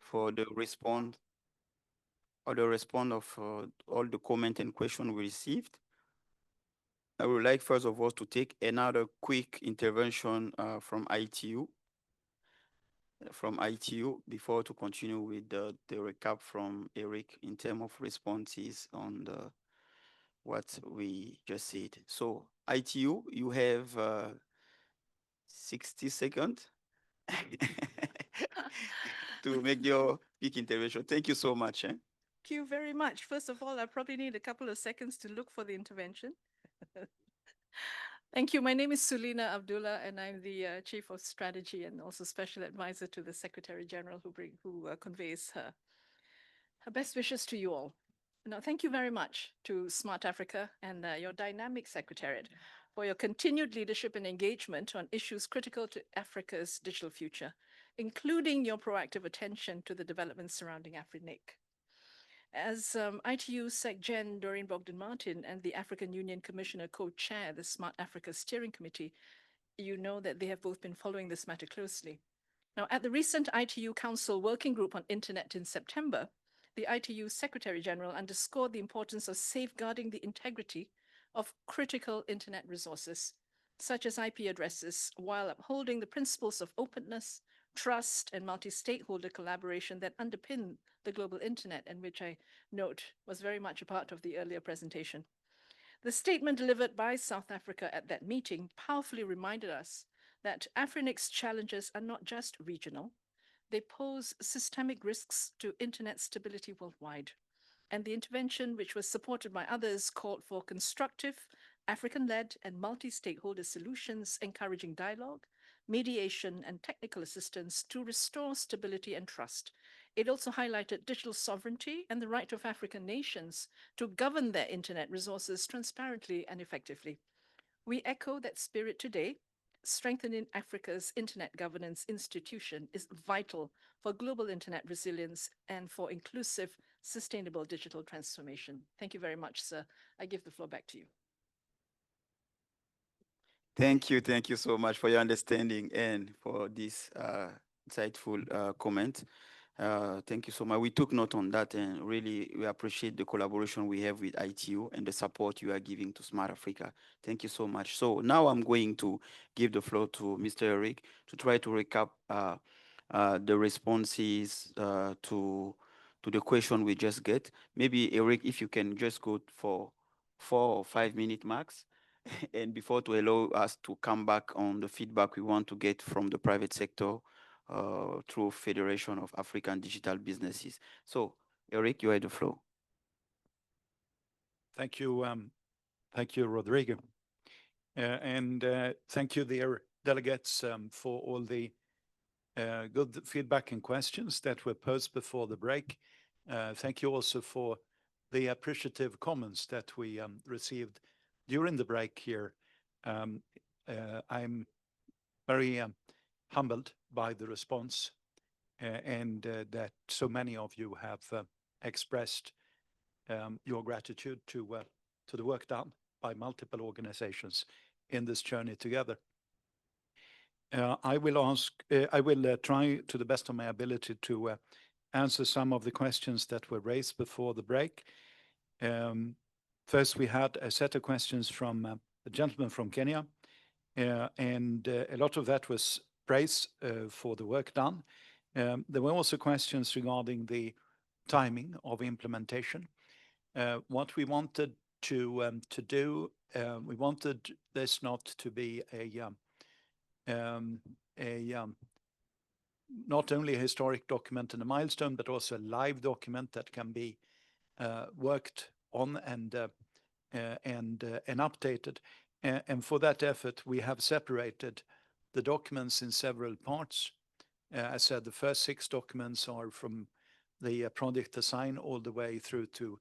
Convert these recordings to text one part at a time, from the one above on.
for the response of all the comment and question we received. I would like first of all to take another quick intervention from ITU before to continue with the recap from Eric in terms of responses on what we just said. So ITU, you have 60 seconds to make your quick intervention. Thank you so much. Thank you very much. First of all, I probably need a couple of seconds to look for the intervention. Thank you. My name is Sulina Abdullah, and I'm the Chief of Strategy and also Special Advisor to the Secretary General, who conveys her best wishes to you all. Now, thank you very much to Smart Africa and your dynamic Secretariat for your continued leadership and engagement on issues critical to Africa's digital future, including your proactive attention to the developments surrounding AfriNIC. As ITU SecGen Doreen Bogdan-Martin and the African Union Commissioner co-chair the Smart Africa Steering Committee, you know that they have both been following this matter closely. Now, at the recent ITU Council Working Group on Internet in September, the ITU Secretary General underscored the importance of safeguarding the integrity of critical Internet resources, such as IP addresses, while upholding the principles of openness, trust, and multi-stakeholder collaboration that underpin the global Internet, and which I note was very much a part of the earlier presentation. The statement delivered by South Africa at that meeting powerfully reminded us that AfriNIC's challenges are not just regional, they pose systemic risks to Internet stability worldwide. And the intervention, which was supported by others, called for constructive, African-led and multi-stakeholder solutions encouraging dialogue, mediation, and technical assistance to restore stability and trust. It also highlighted digital sovereignty and the right of African nations to govern their Internet resources transparently and effectively. We echo that spirit today. Strengthening Africa's Internet governance institution is vital for global Internet resilience and for inclusive, sustainable digital transformation. Thank you very much, sir. I give the floor back to you. Thank you so much for your understanding and for this insightful comment. Thank you so much. We took note on that, and really we appreciate the collaboration we have with ITU and the support you are giving to Smart Africa. Thank you so much. So now I'm going to give the floor to Mr. Eric to try to recap the responses to the question we just get. Maybe Eric, if you can just go for 4 or 5 minute max, and before to allow us to come back on the feedback we want to get from the private sector through Federation of African Digital Businesses. So, Eric, you have the floor. Thank you, Rodrigo. And thank you, dear delegates, for all the good feedback and questions that were posed before the break. Thank you also for the appreciative comments that we received during the break here. I'm very humbled by the response and that so many of you have expressed your gratitude to the work done by multiple organizations in this journey together. I will try to the best of my ability to answer some of the questions that were raised before the break. First, we had a set of questions from a gentleman from Kenya, and a lot of that was praise for the work done. There were also questions regarding the timing of implementation. What we wanted to do, we wanted this not to be not only a historic document and a milestone, but also a live document that can be worked on and updated. And for that effort, we have separated the documents in several parts. I said the first 6 documents are from the project design all the way through to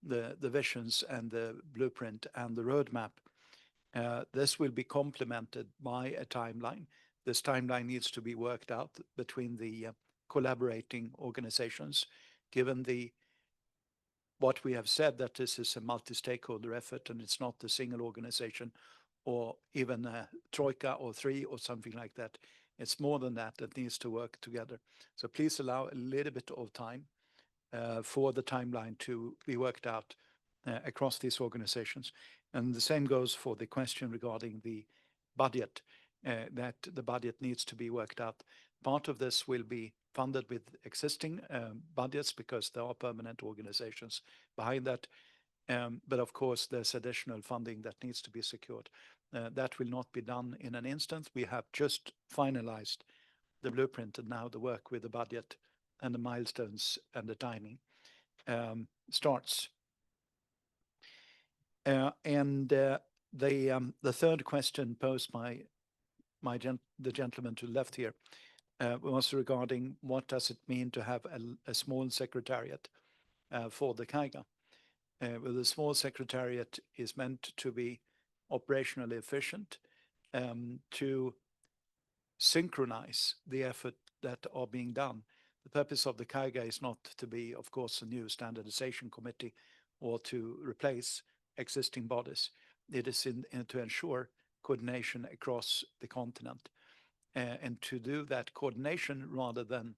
the visions and the blueprint and the roadmap. This will be complemented by a timeline. This timeline needs to be worked out between the collaborating organizations, given what we have said, that this is a multi-stakeholder effort and it's not a single organization or even a troika or 3 or something like that. It's more than that that needs to work together. So please allow a little bit of time for the timeline to be worked out across these organizations. And the same goes for the question regarding the budget, that the budget needs to be worked out. Part of this will be funded with existing budgets because there are permanent organizations behind that. But of course, there's additional funding that needs to be secured. That will not be done in an instant. We have just finalized the blueprint and now the work with the budget and the milestones and the timing starts. The third question posed by the gentleman to the left here was regarding what does it mean to have a small secretariat for the CAIGA. Well, the small secretariat is meant to be operationally efficient, to synchronize the effort that are being done. The purpose of the CAIGA is not to be, of course, a new standardization committee or to replace existing bodies. It is to ensure coordination across the continent. And to do that coordination rather than,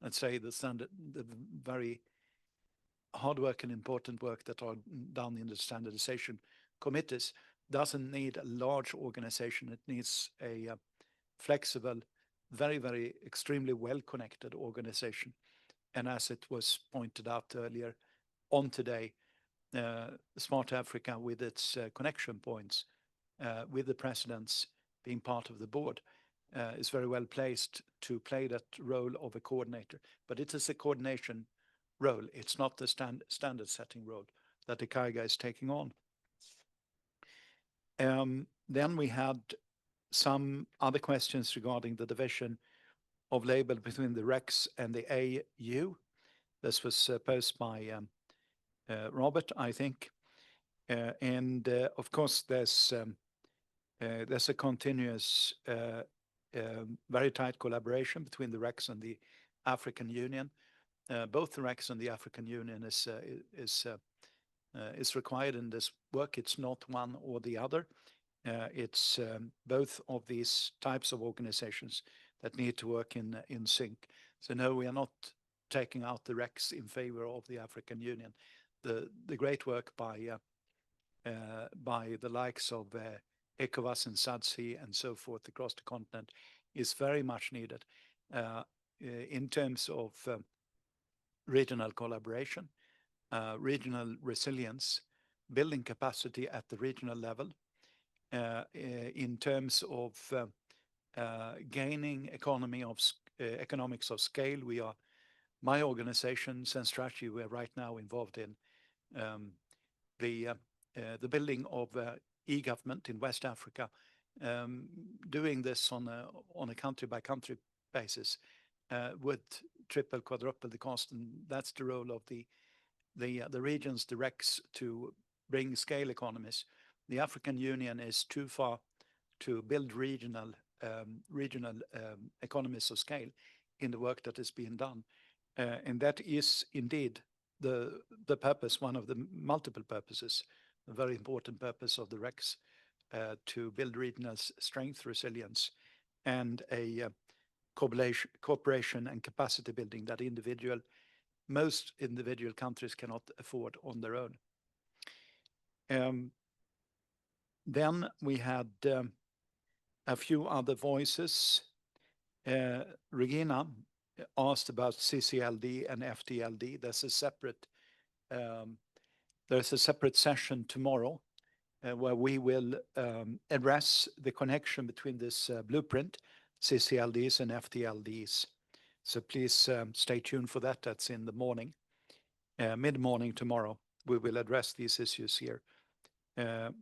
let's say, the very hard work and important work that are done in the standardization committees doesn't need a large organization. It needs a flexible, very, very extremely well-connected organization. And as it was pointed out earlier on today, Smart Africa with its connection points, with the presidents being part of the board, is very well placed to play that role of a coordinator. But it is a coordination role. It's not the standard setting role that the CAIGA is taking on. Then we had some other questions regarding the division of labor between the REX and the AU. This was posed by Robert, I think. Of course, there's a continuous, very tight collaboration between the REX and the African Union. Both the REX and the African Union is required in this work. It's not one or the other. It's both of these types of organizations that need to work in sync. So no, we are not taking out the REX in favor of the African Union. The great work by the likes of ECOWAS and SADC and so forth across the continent is very much needed in terms of regional collaboration, regional resilience, building capacity at the regional level, in terms of gaining economics of scale. My organization, Sense Strategy, we're right now involved in the building of e-government in West Africa, doing this on a country by country basis would triple, quadruple the cost, and that's the role of the regions, the REX, to bring scale economies. The African Union is too far to build regional economies of scale in the work that is being done, and that is indeed the purpose, one of the multiple purposes, a very important purpose of the REX, to build regional strength, resilience, and a cooperation and capacity building that most individual countries cannot afford on their own. Then we had a few other voices. Regina asked about CCLD and FTLD. There's a separate session tomorrow where we will address the connection between this blueprint, CCLDs and FTLDs. So please stay tuned for that. That's in the morning, mid-morning tomorrow. We will address these issues here at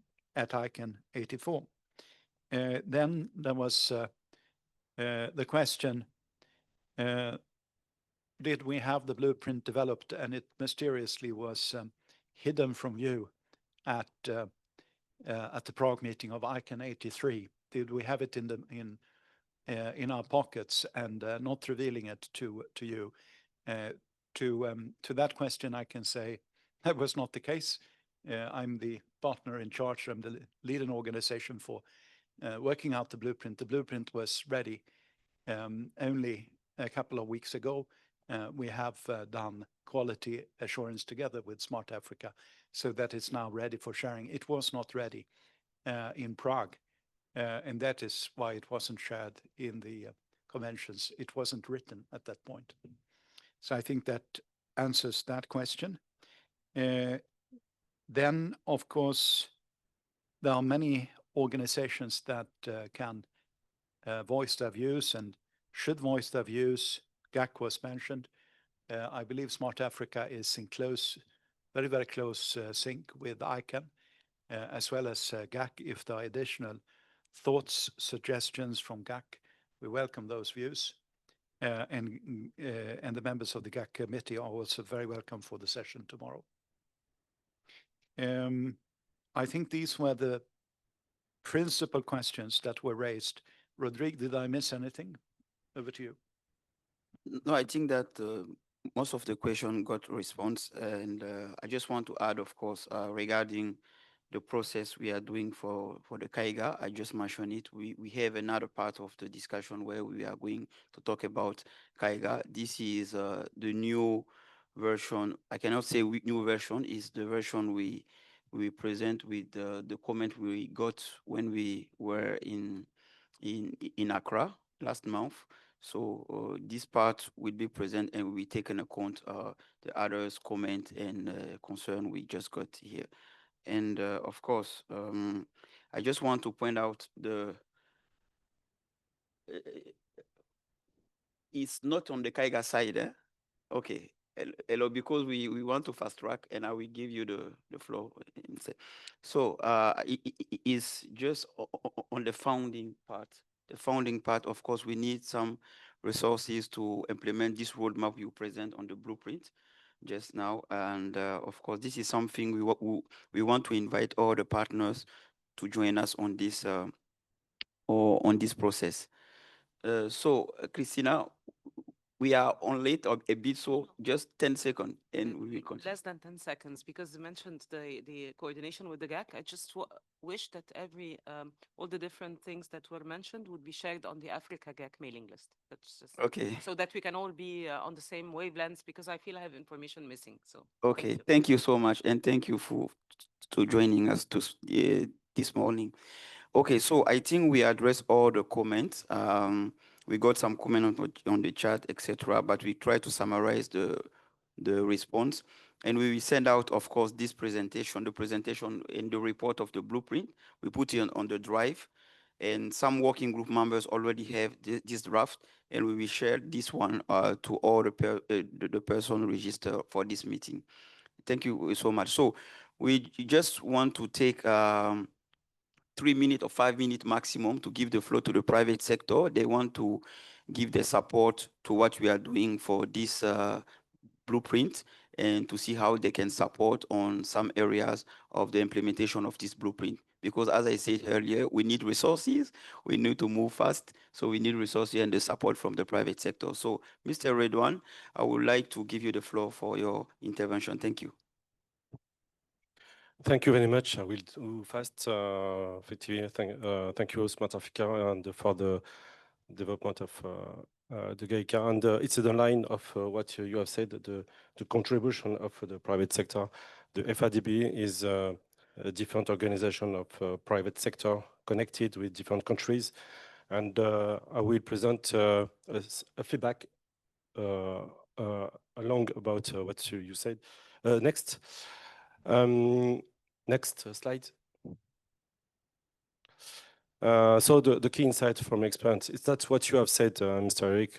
ICANN84. Then there was the question, did we have the blueprint developed and it mysteriously was hidden from view at the Prague meeting of ICANN83? Did we have it in our pockets and not revealing it to you? To that question, I can say that was not the case. I'm the partner in charge. I'm the lead an organization for working out the blueprint. The blueprint was ready Only a couple of weeks ago, we have done quality assurance together with Smart Africa so that it's now ready for sharing. It was not ready in Prague, and that is why it wasn't shared in the conventions. It wasn't written at that point. So I think that answers that question. Then, of course, there are many organizations that can voice their views and should voice their views. GAC was mentioned. I believe Smart Africa is in very, very close sync with ICANN, as well as GAC. If there are additional thoughts, suggestions from GAC, we welcome those views. And the members of the GAC committee are also very welcome for the session tomorrow. I think these were the principal questions that were raised. Rodrigue, did I miss anything? Over to you. No, I think that most of the question got response, and I just want to add, of course, regarding the process we are doing for the CAIGA. I just mentioned it. We have another part of the discussion where we are going to talk about CAIGA. This is the new version. I cannot say new version is the version we present with the comment we got when we were in Accra last month. So this part will be present and we take in account the others' comment and concern we just got here. And of course, I just want to point out it's not on the KAIGA side. Okay. Hello, because we want to fast track and I will give you the floor. So it is just on the founding part. The founding part, of course, we need some resources to implement this roadmap you present on the blueprint just now. And of course, this is something we want to invite all the partners to join us on this or on this process. So, Christina, we are on late a bit, so just 10 seconds and we will continue. Less than 10 seconds, because you mentioned the coordination with the GAC. I just wish that all the different things that were mentioned would be shared on the Africa GAC mailing list. That's just okay. So that we can all be on the same wavelengths, because I feel I have information missing. So okay, thank you so much, and thank you for joining us this morning. Okay, so I think we addressed all the comments. We got some comment on the chat, etc. But we try to summarize the response, and we will send out, of course, this presentation, the presentation in the report of the blueprint. We put it on the drive, and some working group members already have this draft, and we will share this one to all the person registered for this meeting. Thank you so much. So we just want to take 3 minutes or 5 minutes maximum to give the floor to the private sector. They want to give their support to what we are doing for this blueprint and to see how they can support on some areas of the implementation of this blueprint. Because as I said earlier, we need resources, we need to move fast, so we need resources and the support from the private sector. So Mr. Redwan, I would like to give you the floor for your intervention. Thank you. Thank you very much. I will do fast. Thank you, Smart Africa, and for the development of the GAICA. And it's in the line of what you have said, the contribution of the private sector. The FIDB is a different organization of private sector connected with different countries. And I will present a feedback along about what you said. Next. Next slide. So the key insight from experience is that what you have said, Mr. Eric.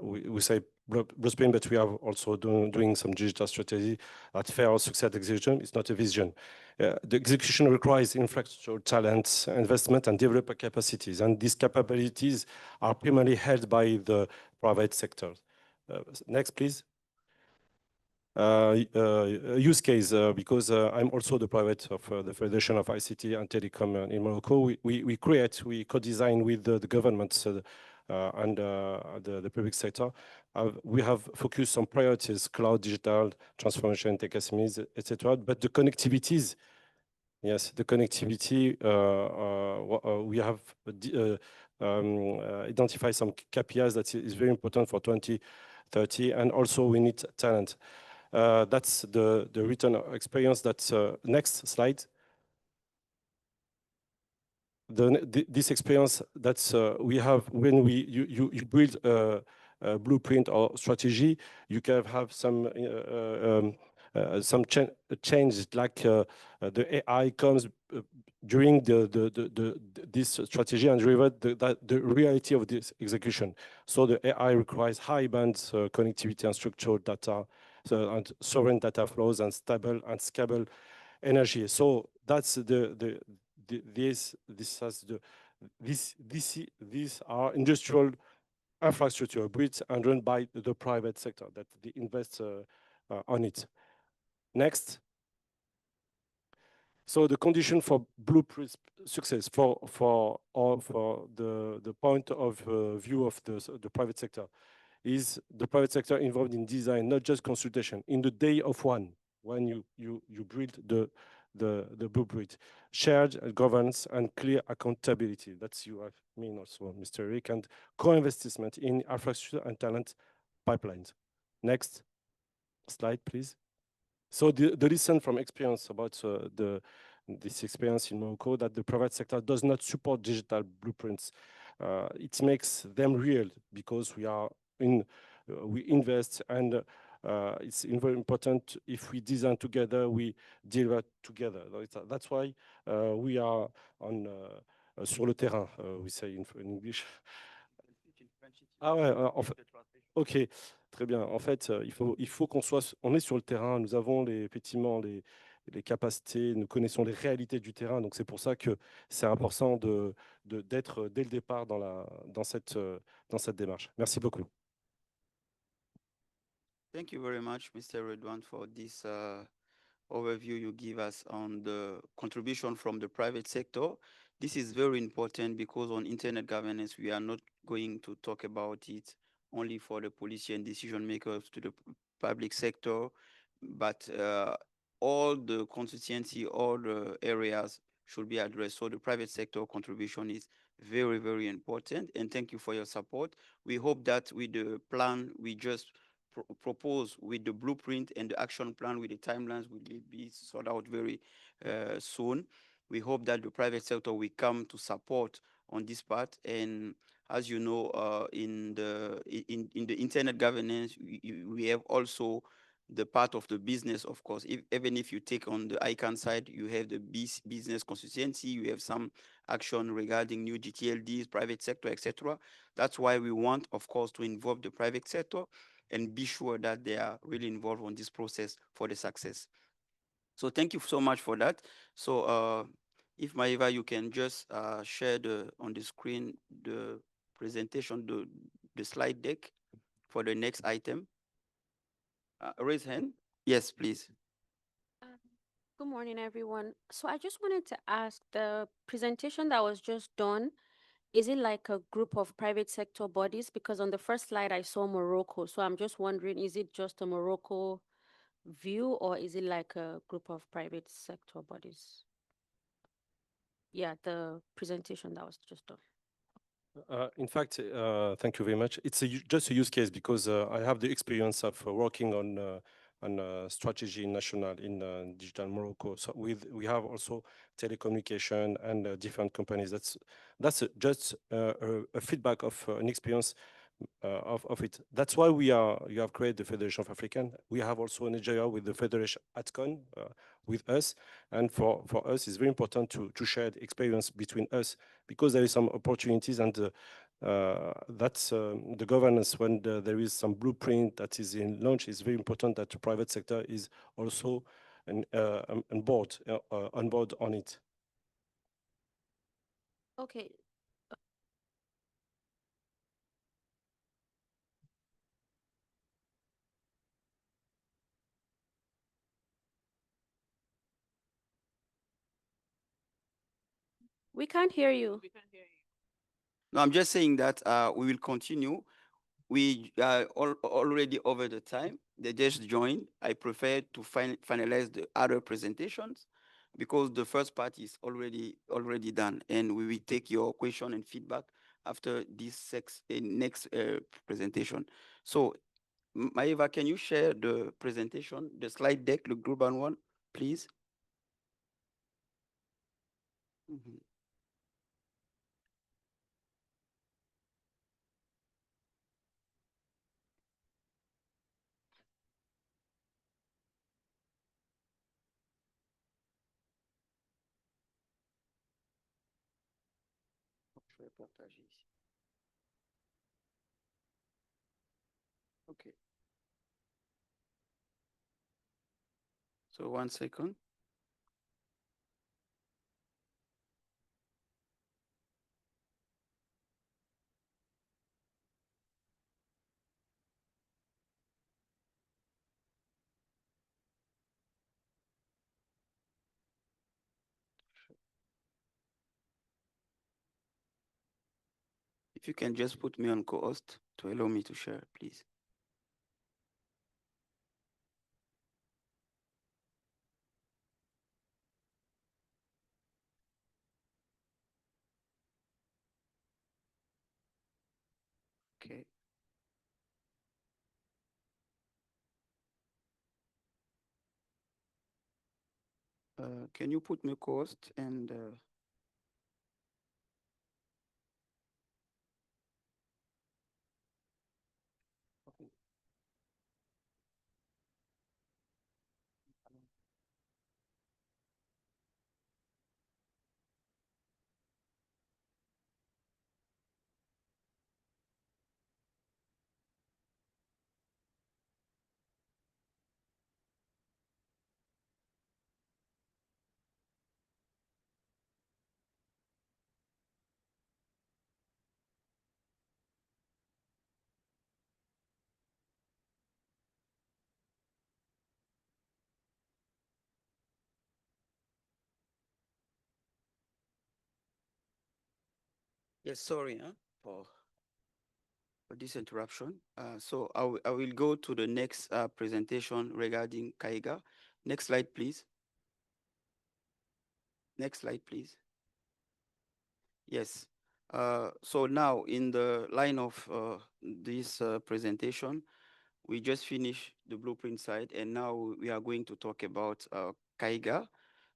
We say blueprint, but we are also doing some digital strategy at fair success execution. It's not a vision. The execution requires infrastructure, talent, investment, and developer capacities. And these capabilities are primarily held by the private sector. Next, please. Use case, because I'm also the private of the Federation of ICT and Telecom in Morocco. We co-design with the government and the public sector. We have focused on priorities: cloud, digital, transformation, tech SMEs, etc. But the connectivities, yes, the connectivity, we have identify some KPIs that is very important for 2030, and also we need talent. That's the return experience. That's next slide. This experience that we have when you build a blueprint or strategy, you can have some change, like the AI comes during this strategy and revert the reality of this execution. So the AI requires high band connectivity and structured data, and sovereign data flows and stable and scalable energy. So that's these are industrial infrastructure built and run by the private sector that they invest on it. Next. So the condition for blueprint success for the point of view of the private sector is the private sector involved in design, not just consultation. In the day of one, when you build the blueprint, shared governance and clear accountability. That's you have mean also, Mr. Rick, and co-investment in infrastructure and talent pipelines. Next slide, please. So the lesson from experience about this experience in Morocco, that the private sector does not support digital blueprints. It makes them real because we invest, and it's very important. If we design together, we deliver together. That's why we are on sur le terrain, we say in English. Ah ouais, ok, très bien. En fait, il faut on est sur le terrain, nous avons effectivement les capacités, nous connaissons les réalités du terrain. Donc c'est pour ça que c'est important d'être dès le départ dans cette démarche. Merci beaucoup. Thank you very much, Mr. Redouane, for this overview you give us on the contribution from the private sector. This is very important because on internet governance, we are not going to talk about it only for the policy and decision makers to the public sector, but all the constituency, all the areas should be addressed. So the private sector contribution is very, very important. And thank you for your support. We hope that with the plan we just propose, with the blueprint and the action plan with the timelines, will be sorted out very soon. We hope that the private sector will come to support on this part. And as you know, in the internet governance, we have also the part of the business, of course. Even if you take on the ICANN side, you have the business constituency, you have some action regarding new GTLDs, private sector, etc. That's why we want, of course, to involve the private sector and be sure that they are really involved on this process for the success. So thank you so much for that. So if Maeva, you can just share on the screen the presentation, the slide deck for the next item. Raise hand. Yes, please. Good morning, everyone. So I just wanted to ask, the presentation that was just done, is it like a group of private sector bodies? Because on the first slide, I saw Morocco. So I'm just wondering, is it just a Morocco view, or is it like a group of private sector bodies? Yeah, the presentation that was just done. In fact, thank you very much. It's just a use case because I have the experience of working on strategy national in digital Morocco. So we have also telecommunication and different companies. That's just a feedback of an experience of it. That's why you have created the Federation of African. We have also Nigeria with the Federation ICANN with us. And for us, it's very important to share the experience between us because there is some opportunities, and that's the governance when there is some blueprint that is in launch. It's very important that the private sector is also on board on it. Okay. We can't hear you. We can hear you. No, I'm just saying that we will continue. We are already over the time. They just joined. I prefer to finalize the other presentations because the first part is already done, and we will take your question and feedback after this next presentation. So, Maeva, can you share the presentation, the slide deck, the global one, please? Mhm. Je vais partager ici. Okay. So 1 second. If you can just put me on co-host to allow me to share, please. Okay. Can you put me co-host and okay. Yes, sorry, for this interruption. So I will go to the next presentation regarding CAIGA. Next slide, please. Next slide, please. Yes. So now in the line of this presentation, we just finished the blueprint side, and now we are going to talk about CAIGA.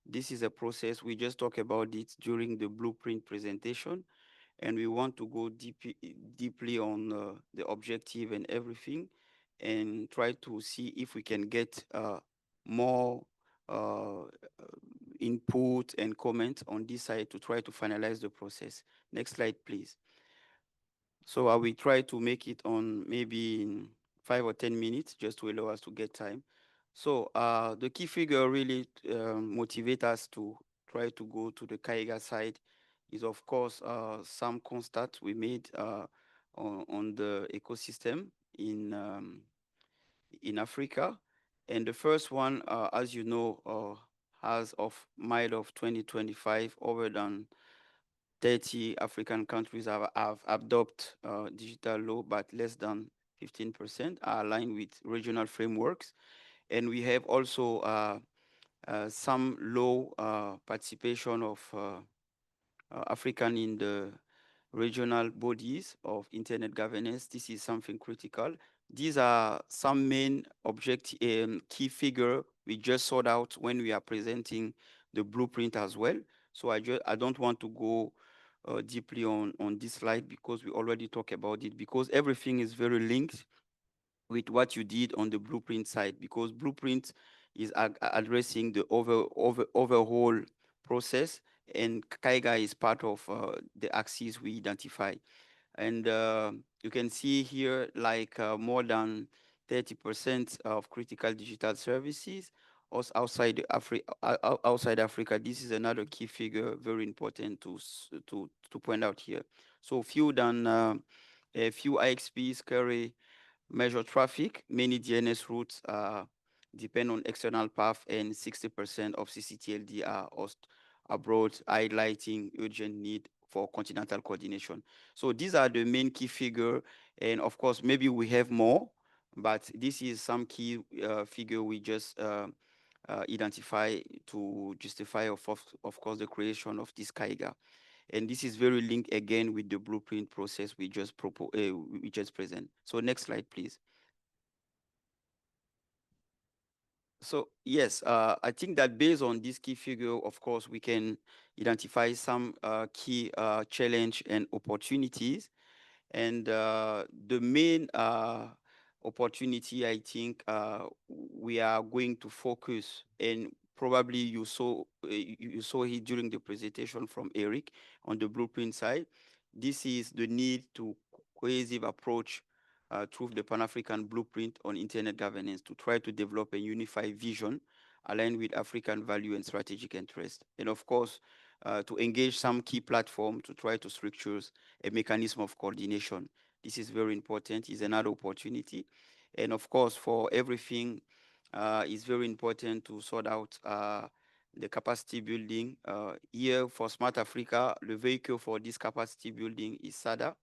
This is a process. We just talked about it during the blueprint presentation, and we want to go deeply on the objective and everything, and try to see if we can get more uh, input and comment on this side to try to finalize the process. Next slide, please. So I will try to make it on maybe in 5 or 10 minutes just to allow us to get time. So the key figure really motivate us to try to go to the CAIGA side is of course some constat we made on the ecosystem in Africa. And the first one, as you know, as of May of 2025, over than 30 African countries have adopted digital law, but less than 15% are aligned with regional frameworks. And we have also some low participation of African in the regional bodies of internet governance. This is something critical. These are some main key figure we just sought out when we are presenting the blueprint as well. So I don't want to go deeply on this slide because we already talked about it, because everything is very linked with what you did on the blueprint side, because blueprint is addressing the overall process, and CAIGA is part of the axis we identify. And you can see here like more than 30% of critical digital services outside Africa. This is another key figure, very important to point out here. So a few IXPs carry measure traffic. Many DNS routes depend on external path, and 60% of CCTLD are host abroad, highlighting urgent need for continental coordination. So these are the main key figure, and of course, maybe we have more, but this is some key figure we just identify to justify, of course, the creation of this CAIGA. And this is very linked again with the blueprint process we just present. So next slide, please. So yes, I think that based on this key figure, of course, we can identify some key challenge and opportunities. And the main opportunity, I think, we are going to focus, and probably you saw it during the presentation from Eric on the blueprint side. This is the need to cohesive approach through the Pan-African blueprint on internet governance to try to develop a unified vision aligned with African value and strategic interest. And of course, to engage some key platform to try to structure a mechanism of coordination. This is very important, is another opportunity. And of course, for everything, it's very important to sort out the capacity building. Here for Smart Africa, the vehicle for this capacity building is SADA,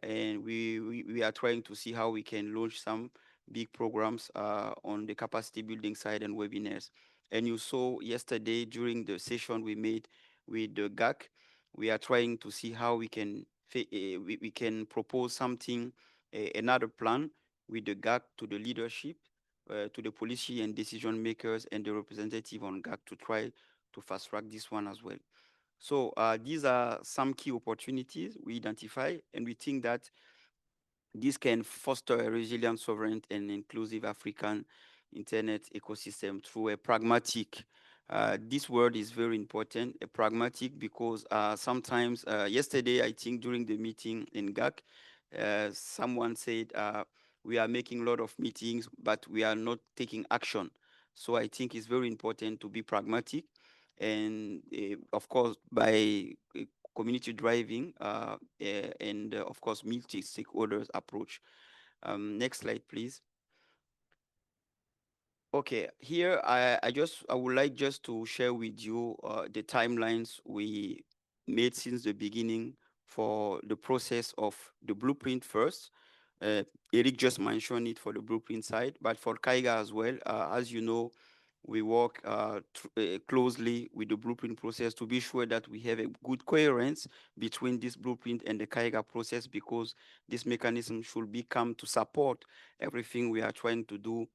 and we are trying to see how we can launch some big programs on the capacity building side and webinars. And you saw yesterday during the session we made with the GAC, we are trying to see how we can we can propose something, another plan with the GAC to the leadership, to the policy and decision makers and the representative on GAC to try to fast track this one as well. So these are some key opportunities we identify, and we think that this can foster a resilient, sovereign, and inclusive African internet ecosystem through a pragmatic. This word is very important, a pragmatic, because sometimes, yesterday, I think during the meeting in GAC, someone said, we are making a lot of meetings, but we are not taking action. So I think it's very important to be pragmatic. And of course, by community driving and of course multi-stakeholders approach. Next slide, please. Okay, here I would like just to share with you the timelines we made since the beginning for the process of the blueprint first. Uh, Eric just mentioned it for the blueprint side, but for CAIGA as well, as you know, we work closely with the blueprint process to be sure that we have a good coherence between this blueprint and the CAIGA process, because this mechanism should become to support everything we are trying to do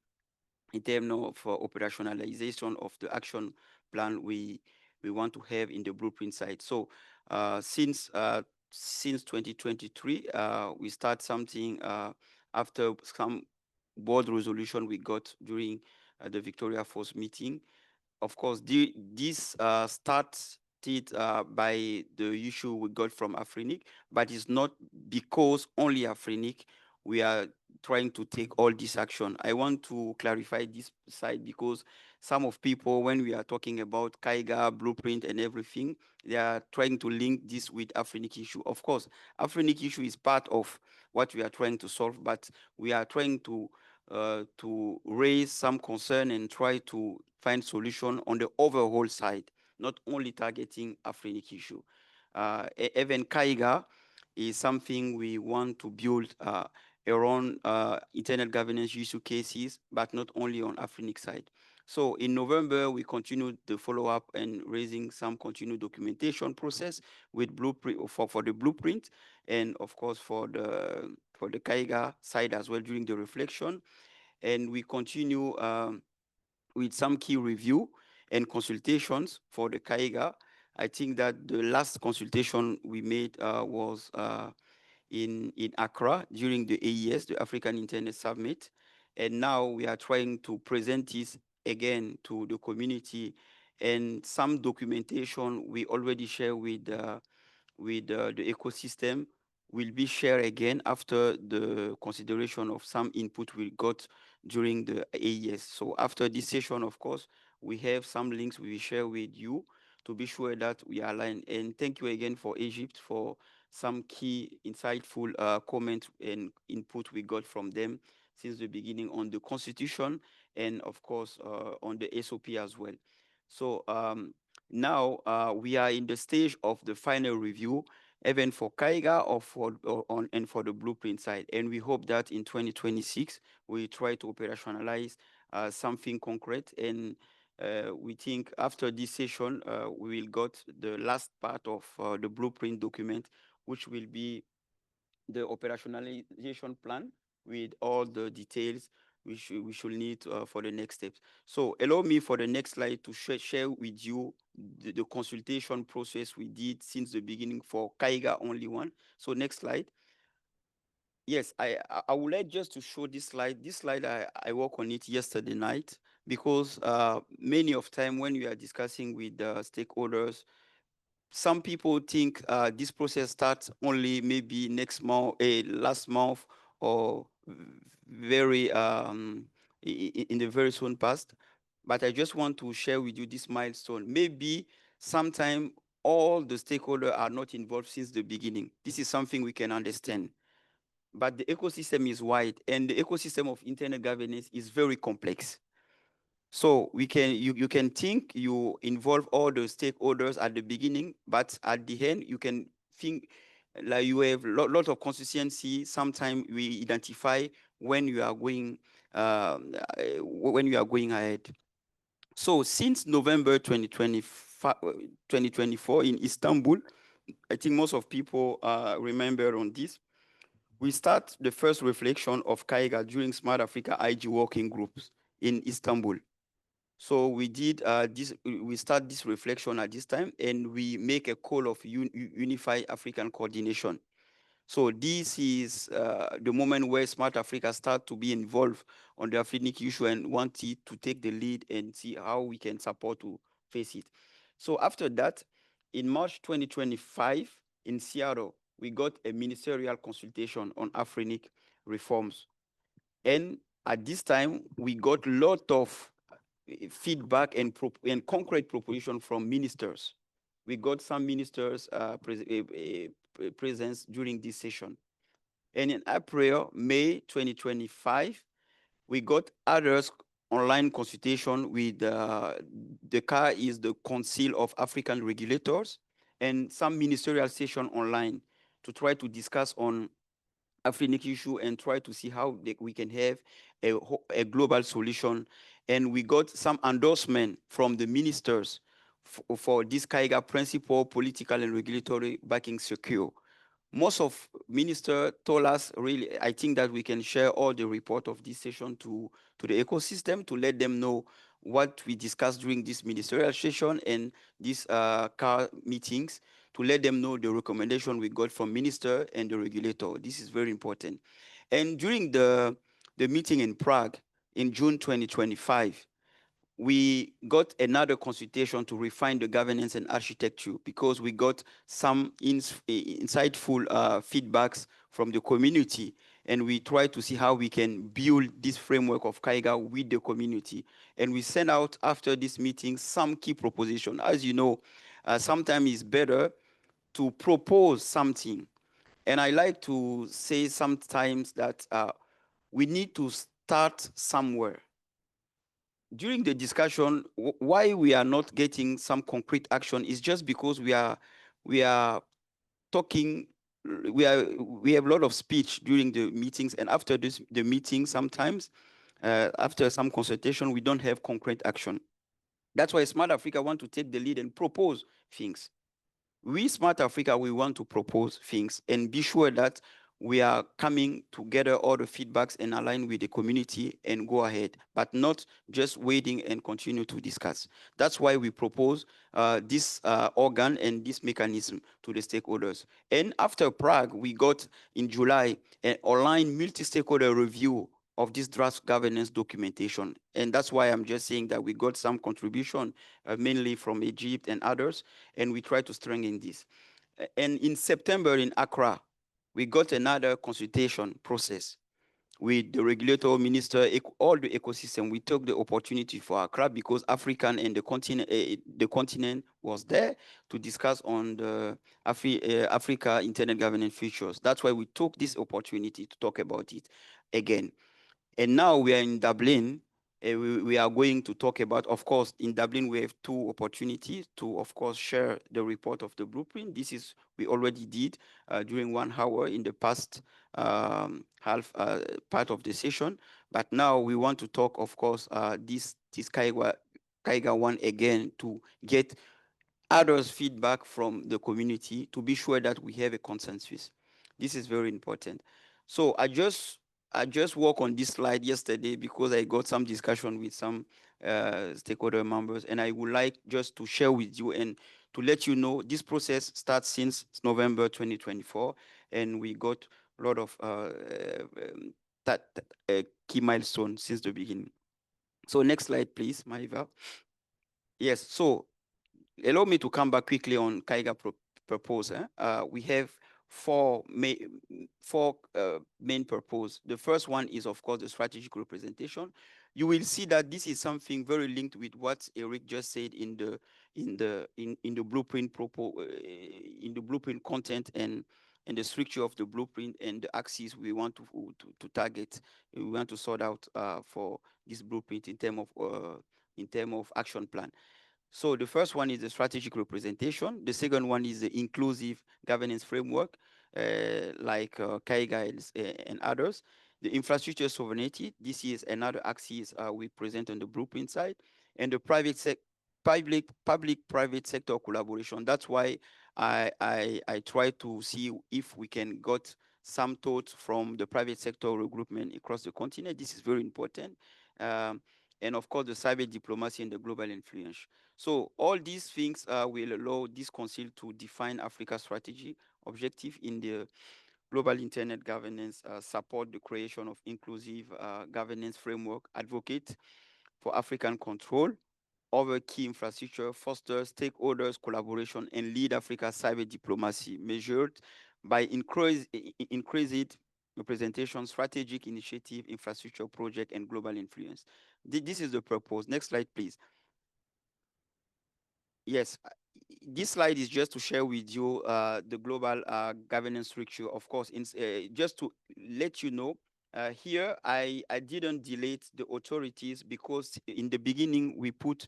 in terms of operationalization of the action plan we want to have in the blueprint side. So since 2023, we start something after some board resolution we got during the Victoria Falls meeting. Of course, this started by the issue we got from Afrinic, but it's not because only Afrinic we are trying to take all this action. I want to clarify this side, because some of people, when we are talking about CAIGA, blueprint and everything, they are trying to link this with Afrinic issue. Of course, Afrinic issue is part of what we are trying to solve, but we are trying to raise some concern and try to find solution on the overall side, not only targeting Afrinic issue. Even CAIGA is something we want to build around internet governance issue cases, but not only on Afrinic side. So in November, we continued the follow-up and raising some continued documentation process with blueprint for the blueprint, and of course for the CAIGA side as well during the reflection. And we continue with some key review and consultations for the CAIGA. I think that the last consultation we made was in Accra during the AES, the African Internet Summit. And now we are trying to present this again to the community, and some documentation we already share with the ecosystem will be shared again after the consideration of some input we got during the AES. So after this session, of course, we have some links we will share with you to be sure that we are aligned. And thank you again for Egypt for some key insightful comments and input we got from them since the beginning on the constitution, and of course on the SOP as well. So now we are in the stage of the final review, even for CAIGA and for the blueprint side. And we hope that in 2026, we try to operationalize something concrete. And we think after this session, we will got the last part of the blueprint document, which will be the operationalization plan with all the details we should need for the next steps. So allow me for the next slide to share with you the consultation process we did since the beginning for CAIGA only one. So next slide. Yes, I would like just to show this slide. This slide, I worked on it yesterday night because many of time when we are discussing with stakeholders, some people think this process starts only maybe next month, last month, or very in the very soon past. But I just want to share with you this milestone. Maybe sometime all the stakeholders are not involved since the beginning. This is something we can understand. But the ecosystem is wide, and the ecosystem of internet governance is very complex. So you can think you involve all the stakeholders at the beginning, but at the end you can think like you have lot of consistency. Sometimes we identify when you are going when you are going ahead. So since November 2024 in Istanbul, I think most of people remember on this. We start the first reflection of CAIGA during Smart Africa IG working groups in Istanbul. So we did this. We start this reflection at this time, and we make a call of unified African coordination. So this is the moment where Smart Africa start to be involved on the African issue and wanted to take the lead and see how we can support to face it. So after that, in March 2025 in Seattle, we got a ministerial consultation on African reforms. And at this time, we got a lot of feedback and concrete proposition from ministers. We got some ministers presence during this session. And in April, May 2025, we got others online consultation with the CAI is the Council of African Regulators, and some ministerial session online to try to discuss on African issue and try to see how we can have a global solution. And we got some endorsement from the ministers for this CAIGA principle, political and regulatory backing secure. Most of minister told us really, I think that we can share all the report of this session to the ecosystem to let them know what we discussed during this ministerial session and these CAR meetings, to let them know the recommendation we got from minister and the regulator. This is very important. And during the meeting in Prague in June 2025, we got another consultation to refine the governance and architecture because we got some insightful feedbacks from the community, and we try to see how we can build this framework of CAIGA with the community. And we send out after this meeting some key proposition. As you know, sometimes it's better to propose something. And I like to say sometimes that we need to start somewhere. During the discussion, why we are not getting some concrete action is just because we are talking. We have a lot of speech during the meetings, and after the meeting, sometimes after some consultation, we don't have concrete action. That's why Smart Africa want to take the lead and propose things. We, Smart Africa, we want to propose things and be sure that we are coming together all the feedbacks and align with the community and go ahead, but not just waiting and continue to discuss. That's why we propose this organ and this mechanism to the stakeholders. And after Prague, we got in July an online multi-stakeholder review of this draft governance documentation. And that's why I'm just saying that we got some contribution, mainly from Egypt and others, and we try to strengthen this. And in September in Accra, we got another consultation process with the regulator, minister, all the ecosystem. We took the opportunity for Accra because African and the continent was there to discuss on the Africa internet governance features. That's why we took this opportunity to talk about it again. And now we are in Dublin. We are going to talk about, of course, in Dublin, we have two opportunities to, of course, share the report of the blueprint. This is, we already did during 1 hour in the past half part of the session. But now we want to talk, of course, this CAIGA CAIGA1 again to get others' feedback from the community to be sure that we have a consensus. This is very important. So I just worked on this slide yesterday because I got some discussion with some stakeholder members, and I would like just to share with you and to let you know this process starts since November 2024, and we got a lot of key milestones since the beginning. So next slide, please, Mariva. Yes, so allow me to come back quickly on CAIGA proposal. We have four main purpose. The first one is, of course, the strategic representation. You will see that this is something very linked with what Eric just said in the blueprint in the blueprint content and the structure of the blueprint and the axes we want to target. We want to sort out for this blueprint in term of action plan. So the first one is the strategic representation. The second one is the inclusive governance framework, like CAIGA and others. The infrastructure sovereignty. This is another axis we present on the blueprint side, and the public-private sector collaboration. That's why I try to see if we can get some thoughts from the private sector regroupment across the continent. This is very important. And of course, the cyber diplomacy and the global influence. So all these things will allow this council to define Africa's strategy objective in the global internet governance, support the creation of inclusive governance framework, advocate for African control over key infrastructure, foster stakeholders collaboration, and lead Africa's cyber diplomacy measured by increased representation, strategic initiative, infrastructure project, and global influence. This is the purpose. Next slide, please. Yes, this slide is just to share with you the global governance structure. Of course, just to let you know, here I didn't delete the authorities because in the beginning we put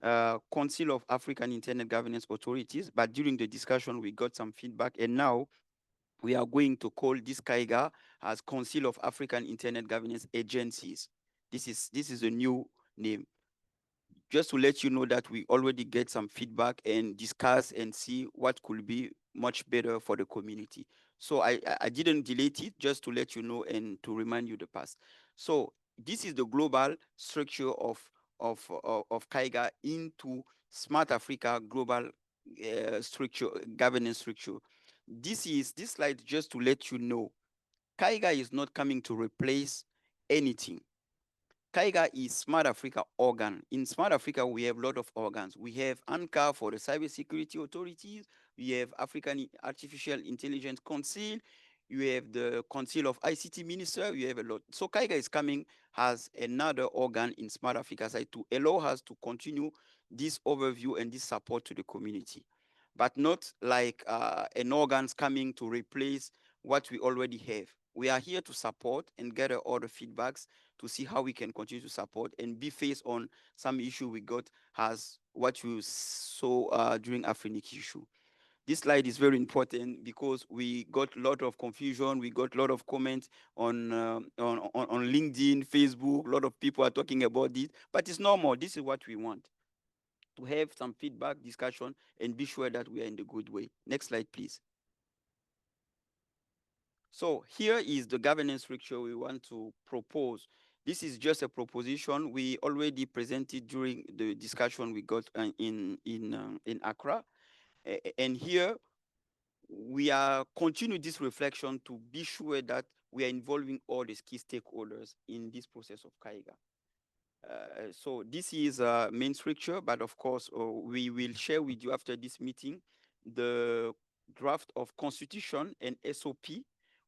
Council of African Internet Governance Authorities, but during the discussion we got some feedback, and now we are going to call this CAIGA as Council of African Internet Governance Agencies. This is a new name, just to let you know that we already get some feedback and discuss and see what could be much better for the community. So I didn't delete it, just to let you know and to remind you the past. So this is the global structure of CAIGA into Smart Africa global structure, governance structure. This slide just to let you know, CAIGA is not coming to replace anything. CAIGA is Smart Africa organ. In Smart Africa, we have a lot of organs. We have ANCA for the cybersecurity authorities. We have African Artificial Intelligence Council. You have the Council of ICT Minister. You have a lot. So CAIGA is coming as another organ in Smart Africa side to allow us to continue this overview and this support to the community, but not like an organ's coming to replace what we already have. We are here to support and gather all the feedbacks to see how we can continue to support and be faced on some issue we got as what you saw during Afrinic issue. This slide is very important because we got a lot of confusion. We got a lot of comments on LinkedIn, Facebook. A lot of people are talking about this, but it's normal. This is what we want, to have some feedback, discussion, and be sure that we are in the good way. Next slide, please. So here is the governance structure we want to propose. This is just a proposition we already presented during the discussion we got in Accra. And here we are continuing this reflection to be sure that we are involving all the key stakeholders in this process of CAIGA. So this is a main structure, but of course, we will share with you after this meeting the draft of constitution and SOP,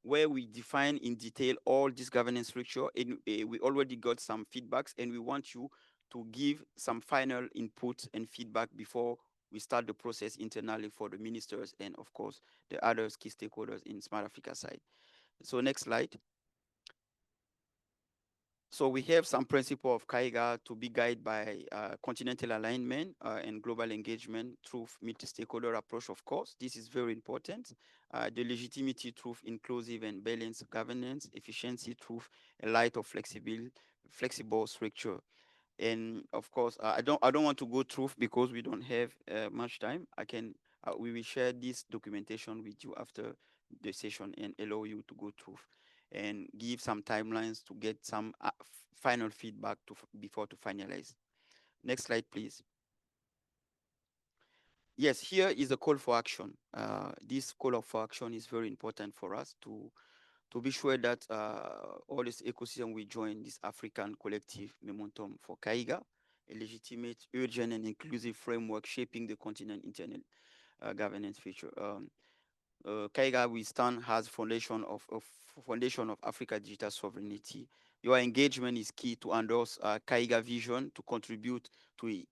where we define in detail all this governance structure. And we already got some feedbacks, and we want you to give some final input and feedback before we start the process internally for the ministers and, of course, the other key stakeholders in Smart Africa side. So next slide. So we have some principle of CAIGA to be guided by continental alignment and global engagement through multi-stakeholder approach, of course. This is very important. The legitimacy through inclusive and balanced governance, efficiency through a light of flexible structure. And of course, I don't want to go through because we don't have much time. We will share this documentation with you after the session and allow you to go through and give some timelines to get some final feedback before to finalize. Next slide, please. Yes, here is a call for action. This call for action is very important for us to be sure that all this ecosystem will join this African collective momentum for CAIGA, a legitimate, urgent, and inclusive framework shaping the continent internet governance future. CAIGA we stand as foundation of Africa digital sovereignty. Your engagement is key to endorse CAIGA vision to contribute to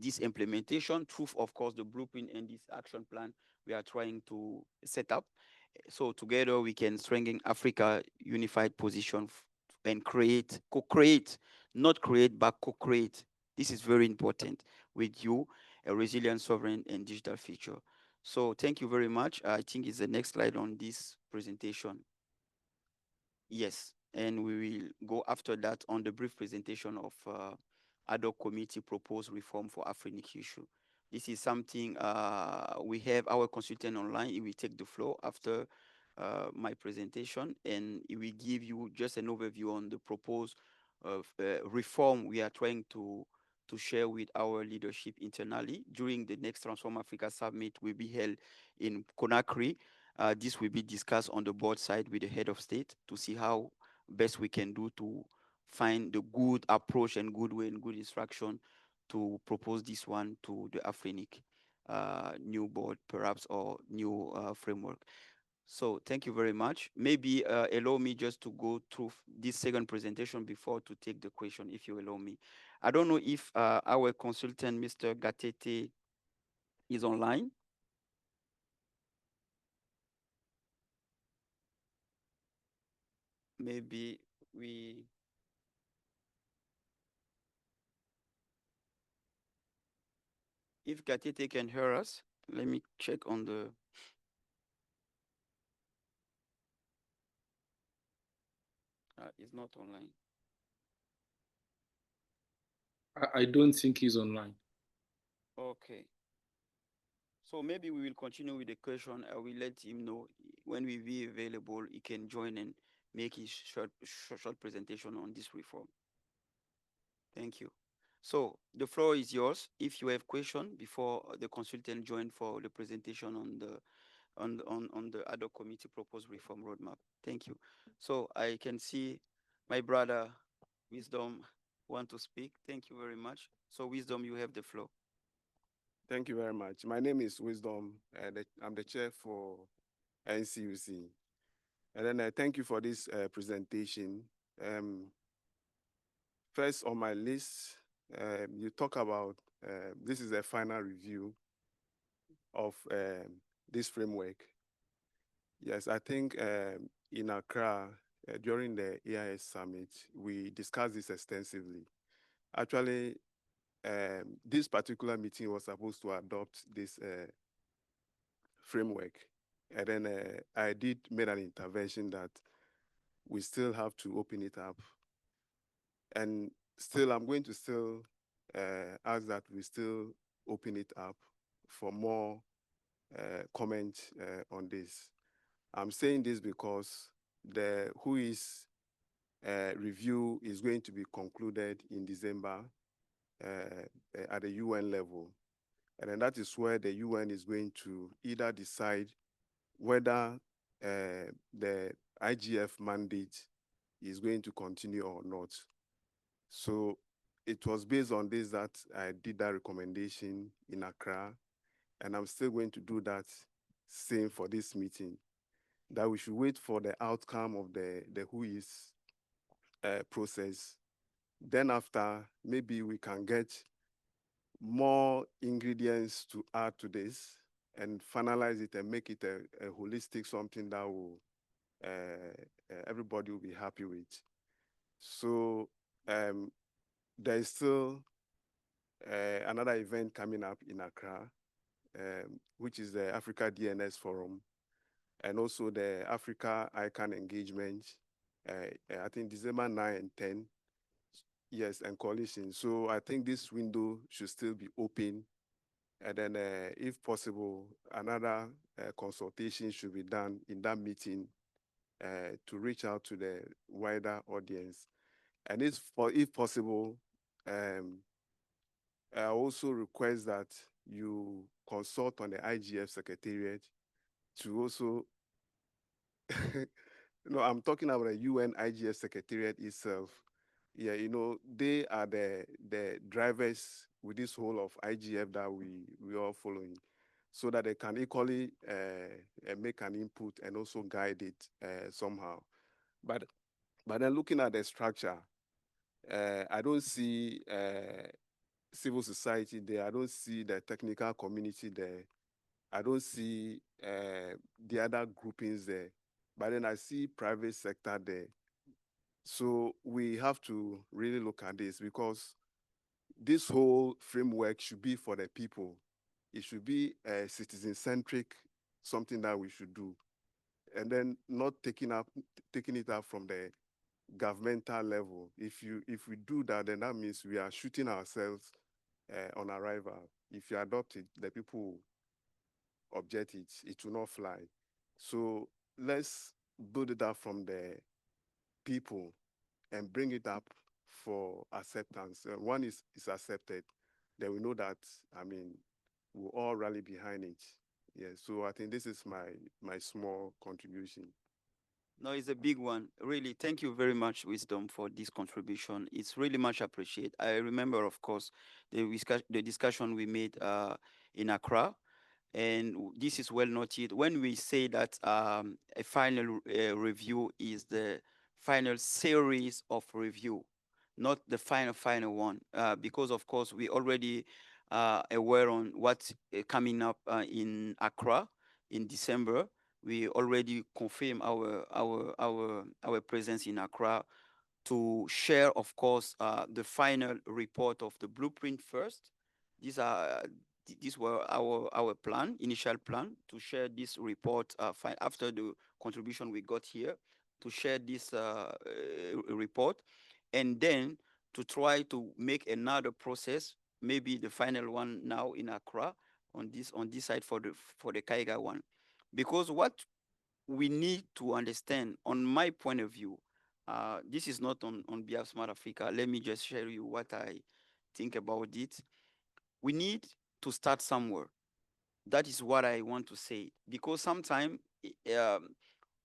this implementation through, of course, the blueprint and this action plan we are trying to set up. So together we can strengthen Africa unified position and co-create, not create, but co-create. This is very important with you, a resilient, sovereign, and digital future. So thank you very much. I think it's the next slide on this presentation. Yes, and we will go after that on the brief presentation of ad hoc committee proposed reform for African issue. This is something we have our consultant online. He will take the floor after my presentation, and he will give you just an overview on the proposed reform we are trying to share with our leadership internally during the next Transform Africa Summit will be held in Conakry. This will be discussed on the board side with the head of state to see how best we can do to find the good approach and good way and good instruction to propose this one to the Afrinic new board, perhaps, or new framework. So thank you very much. Maybe allow me just to go through this second presentation before to take the question, if you allow me. I don't know if our consultant, Mr. Gatete, is online. Maybe we, if Gatete can hear us, let me check on the, it's not online. I don't think he's online. Okay. So maybe we will continue with the question. I will let him know when we be available, he can join and make his short presentation on this reform. Thank you. So the floor is yours. If you have question before the consultant join for the presentation on the on the ad hoc committee proposed reform roadmap. Thank you. So I can see my brother Wisdom want to speak. Thank you very much. So Wisdom, you have the floor. Thank you very much. My name is Wisdom, and I'm the chair for NCUC. And then I thank you for this presentation. First on my list, you talk about this is a final review of this framework. Yes, I think in Accra, during the AIS summit, we discussed this extensively. Actually, this particular meeting was supposed to adopt this framework. And then I did make an intervention that we still have to open it up. And still, I'm going to still ask that we still open it up for more comment on this. I'm saying this because the WHOIS review is going to be concluded in December at the UN level. And then that is where the UN is going to either decide whether the IGF mandate is going to continue or not. So it was based on this that I did that recommendation in Accra, and I'm still going to do that same for this meeting, that we should wait for the outcome of the WHOIS process. Then after, maybe we can get more ingredients to add to this and finalize it and make it a holistic something that will everybody will be happy with. So there is still another event coming up in Accra, which is the Africa DNS Forum, and also the Africa ICANN engagement, I think December 9 and 10. Yes, and coalition. So I think this window should still be open. And then, if possible, another consultation should be done in that meeting to reach out to the wider audience. And if possible, I also request that you consult on the IGF Secretariat to also, I'm talking about the UN IGF Secretariat itself. Yeah, they are the drivers with this whole of IGF that we are following, so that they can equally make an input and also guide it somehow. But then looking at the structure, I don't see civil society there. I don't see the technical community there. I don't see the other groupings there. But then I see private sector there. So we have to really look at this, because this whole framework should be for the people. It should be a citizen-centric, something that we should do. And then not taking it up from the governmental level. If we do that, then that means we are shooting ourselves on arrival. If you adopt it, the people object it, it will not fly. So let's build it up from the people and bring it up for acceptance. One is accepted, then we know that, we'll all rally behind it. Yeah, so I think this is my small contribution. No, it's a big one. Really, thank you very much, Wisdom, for this contribution. It's really much appreciated. I remember, of course, the discussion we made in Accra, and this is well noted. When we say that a final review is the final series of review, not the final one, because of course we already aware on what's coming up in Accra in December. We already confirm our presence in Accra to share, of course, the final report of the blueprint first. These were our initial plan, to share this report after the contribution we got here, to share this report, and then to try to make another process, maybe the final one now in Accra on this side for the CAIGA one, because what we need to understand, on my point of view, this is not on behalf of Smart Africa. Let me just share you what I think about it. We need to start somewhere. That is what I want to say, because sometimes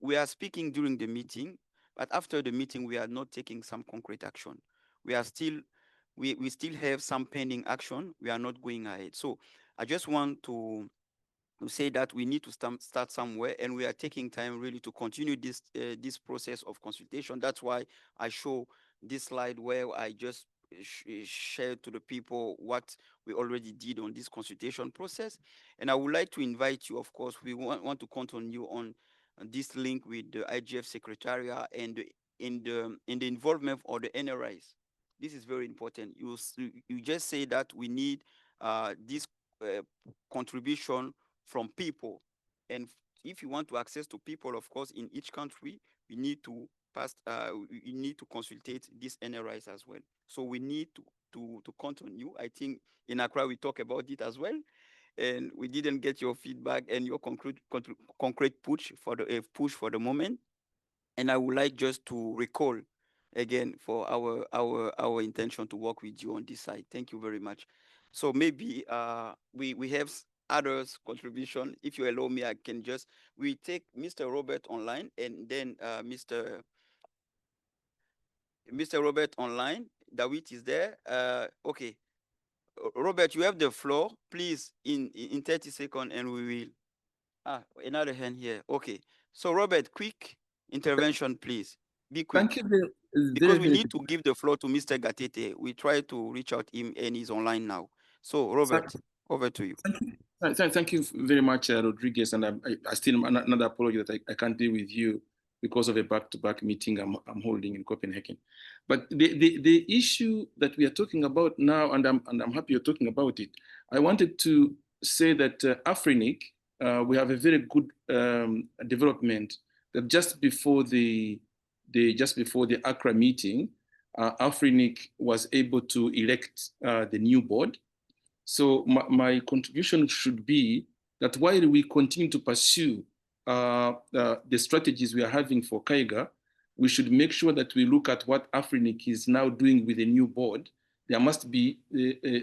we are speaking during the meeting, but after the meeting we are not taking some concrete action. We still have some pending action. We are not going ahead. So I just want to say that we need to start somewhere, and we are taking time really to continue this process of consultation. That's why I show this slide where I just share to the people what we already did on this consultation process. And I would like to invite you, of course, we want to count on you on this link with the IGF Secretariat and in the involvement of the NRIs. This is very important. You just say that we need this contribution from people. And if you want to access to people, of course, in each country, we need to we need to consultate these NRIs as well. So we need to count on you. I think in Accra we talk about it as well, and we didn't get your feedback and your concrete push for the moment. And I would like just to recall again for our intention to work with you on this side. Thank you very much. So maybe we have others contribution. If you allow me, I can just we take Mr. Robert online, and then Mr. Robert online. David is there. Okay, Robert, you have the floor. Please, in 30 seconds, and we will. Another hand here. Okay. So Robert, quick intervention, please. Be quick. Thank you very, Because we need to give the floor to Mr. Gatete. We try to reach out him, and he's online now. So Robert, over to you. Thank you very much, Rodriguez. And I still another apology that I can't deal with you because of a back-to-back meeting I'm holding in Copenhagen. But the issue that we are talking about now, and I'm happy you're talking about it. I wanted to say that Afrinic, we have a very good development that just before the Accra meeting, Afrinic was able to elect the new board. So my contribution should be that while we continue to pursue the strategies we are having for CAIGA, we should make sure that we look at what Afrinic is now doing with the new board. There must be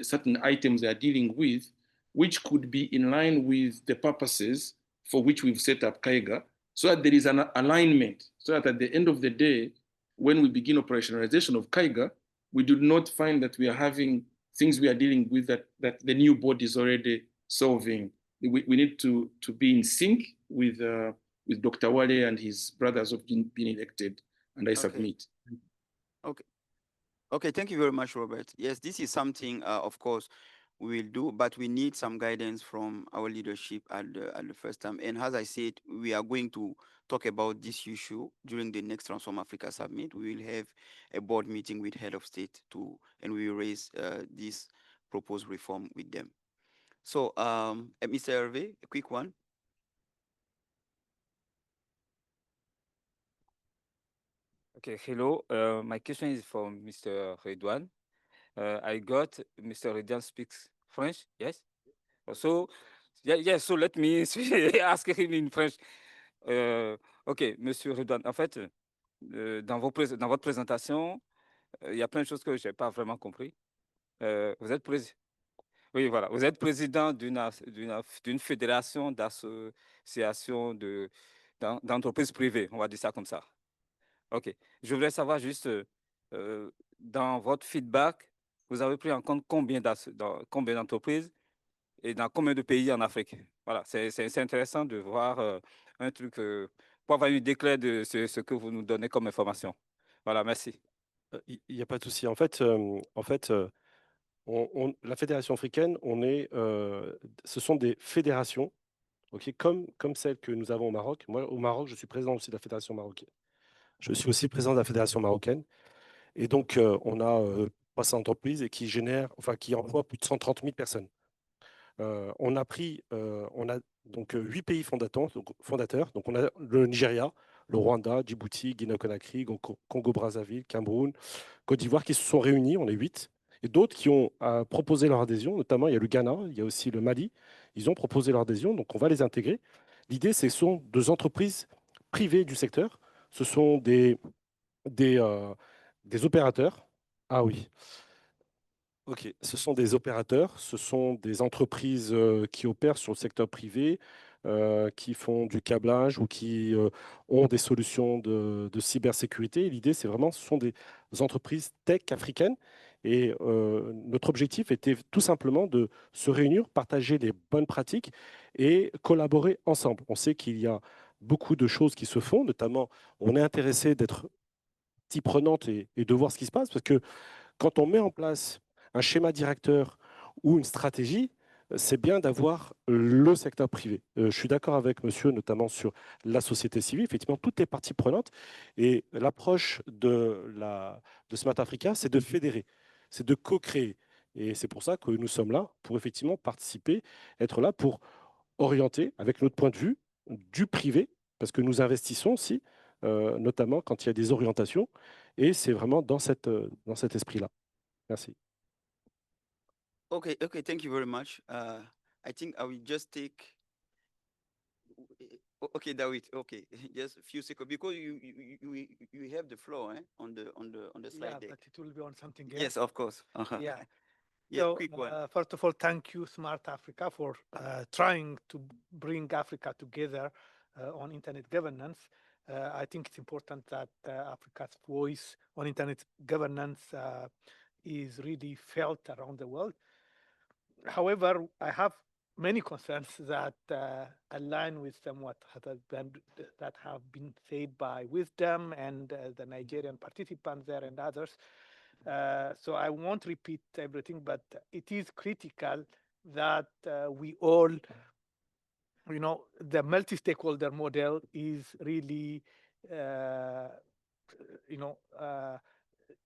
certain items they are dealing with, which could be in line with the purposes for which we've set up CAIGA, so that there is an alignment, so that at the end of the day, when we begin operationalization of CAIGA, we do not find that we are having things we are dealing with that the new board is already solving. We need to be in sync with Dr. Wale and his brothers of being elected, and I submit. Okay, thank you very much, Robert. Yes, this is something, of course, we will do, but we need some guidance from our leadership at the first time. And as I said, we are going to talk about this issue during the next Transform Africa Summit. We will have a board meeting with head of state and we will raise this proposed reform with them. So, Mr. Hervé, a quick one. Okay, hello. My question is for Mr. Redouane. I got Mr. Redouane speaks French, yes? So, yeah, so let me ask him in French. Ok, Monsieur Redouane, en fait, dans votre présentation, il y a plein de choses que je n'ai pas vraiment compris. Vous êtes oui, voilà. Vous êtes président d'une fédération d'associations d'entreprises privées, on va dire ça comme ça. OK. Je voulais savoir juste, dans votre feedback, vous avez pris en compte combien d'entreprises et dans combien de pays en Afrique? Voilà, c'est intéressant de voir un truc, pour avoir une idée claire de ce que vous nous donnez comme information. Voilà, merci. Il n'y a pas de souci. En fait, la fédération africaine, ce sont des fédérations, okay, comme celles que nous avons au Maroc. Moi, au Maroc, je suis président aussi de la fédération marocaine. Je suis aussi président de la fédération marocaine. Et donc, on a 300 entreprises et qui emploient plus de 130 000 personnes. On a donc 8 pays fondateurs. Donc, on a le Nigeria, le Rwanda, Djibouti, Guinée-Conakry, Congo-Brazzaville, Cameroun, Côte d'Ivoire qui se sont réunis, on est 8. Et d'autres qui ont proposé leur adhésion, notamment il y a le Ghana, il y a aussi le Mali. Ils ont proposé leur adhésion, donc on va les intégrer. L'idée, ce sont deux entreprises privées du secteur. Ce sont des opérateurs. Ah oui. Ok, ce sont des opérateurs, ce sont des entreprises qui opèrent sur le secteur privé, qui font du câblage ou qui ont des solutions de cybersécurité. L'idée, c'est vraiment, ce sont des entreprises tech africaines. Et notre objectif était tout simplement de se réunir, partager les bonnes pratiques et collaborer ensemble. On sait qu'il y a beaucoup de choses qui se font, notamment on est intéressé d'être partie prenante et de voir ce qui se passe, parce que quand on met en place un schéma directeur ou une stratégie, c'est bien d'avoir le secteur privé. Je suis d'accord avec monsieur, notamment sur la société civile, effectivement, toutes les parties prenantes. Et l'approche de Smart Africa, c'est de fédérer, c'est de co-créer. Et c'est pour ça que nous sommes là, pour effectivement participer, être là pour orienter, avec notre point de vue, du privé, parce que nous investissons aussi, notamment quand il y a des orientations. Et c'est vraiment dans cet esprit-là. Merci. Okay, thank you very much. I think I will just take. Okay, David. Okay, just a few seconds because you have the floor on the slide Yeah, deck. but it will be on something else. Yes, of course. Yeah. Yeah, So, quick one. first of all, thank you, Smart Africa, for trying to bring Africa together on internet governance. I think it's important that Africa's voice on internet governance is really felt around the world. However, I have many concerns that align with what have been said by Wisdom and the Nigerian participants there and others. So I won't repeat everything, but it is critical that we all, the multi-stakeholder model is really,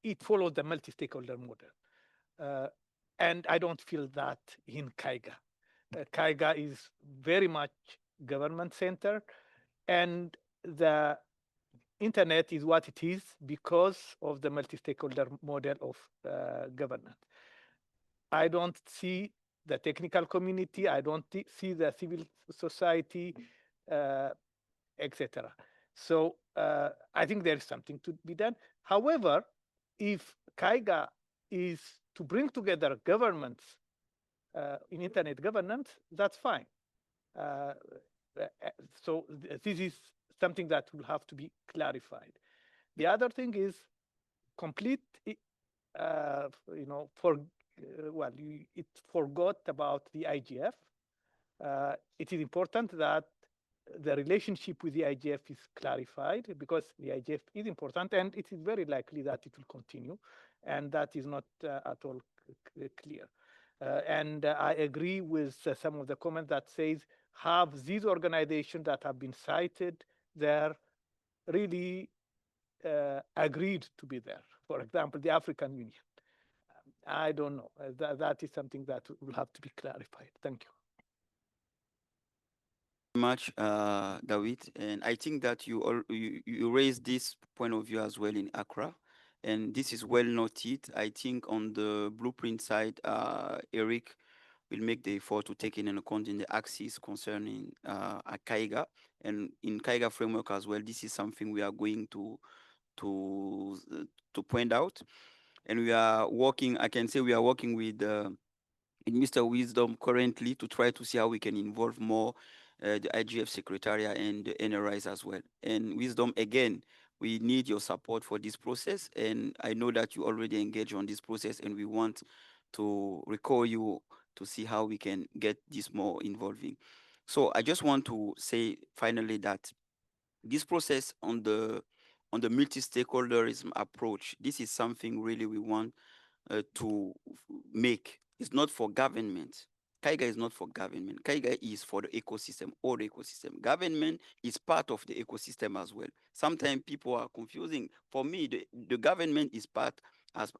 it follows the multi-stakeholder model. And I don't feel that in CAIGA. CAIGA is very much government-centered, and the internet is what it is because of the multi-stakeholder model of governance. I don't see the technical community, I don't see the civil society, etc. So I think there is something to be done. However, if CAIGA is to bring together governments in internet governance, that's fine. So this is something that will have to be clarified. The other thing is complete, well, it forgot about the IGF. It is important that the relationship with the IGF is clarified because the IGF is important and it is very likely that it will continue, and that is not at all clear. And I agree with some of the comments that says, have these organizations that have been cited there really agreed to be there? For example, the African Union. I don't know. That is something that will have to be clarified. Thank you. Much, David, and I think that you raised this point of view as well in Accra, and this is well noted. I think on the blueprint side, Eric will make the effort to take in account in the axis concerning CAIGA, and in CAIGA framework as well. This is something we are going to to point out, and we are working. I can say we are working with. In Mr. Wisdom currently to try to see how we can involve more the IGF Secretariat and the NRIs as well. And Wisdom, again, we need your support for this process. And I know that you already engaged on this process, and we want to recall you to see how we can get this more involving. So I just want to say finally that this process on the multi-stakeholderism approach, this is something really we want to make. It's not for government. CAIGA is not for government. CAIGA is for the ecosystem, all the ecosystem. Government is part of the ecosystem as well. Sometimes people are confusing. For me, the government is part of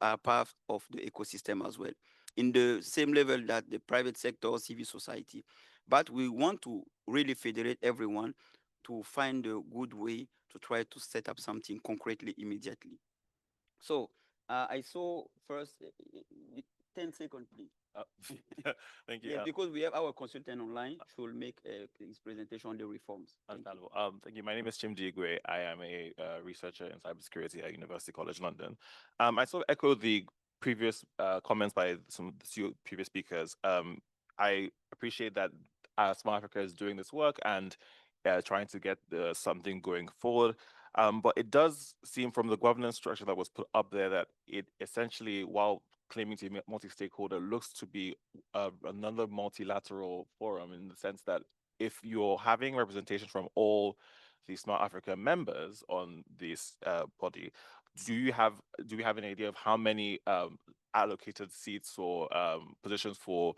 the ecosystem as well, in the same level that the private sector, civil society. But we want to really federate everyone to find a good way to try to set up something concretely immediately. So I saw first 10 seconds, please. Thank you. Yeah, because we have our consultant online, she will make his presentation on the reforms. Understandable. Thank you. My name is Chimdi Igwe. I am a researcher in cybersecurity at University College London. I sort of echo the previous comments by some of the previous speakers. I appreciate that Smart Africa is doing this work and trying to get something going forward. But it does seem from the governance structure that was put up there that it essentially, while claiming to be multi-stakeholder, looks to be another multilateral forum, in the sense that if you're having representation from all the Smart Africa members on this body, do we have an idea of how many allocated seats or positions for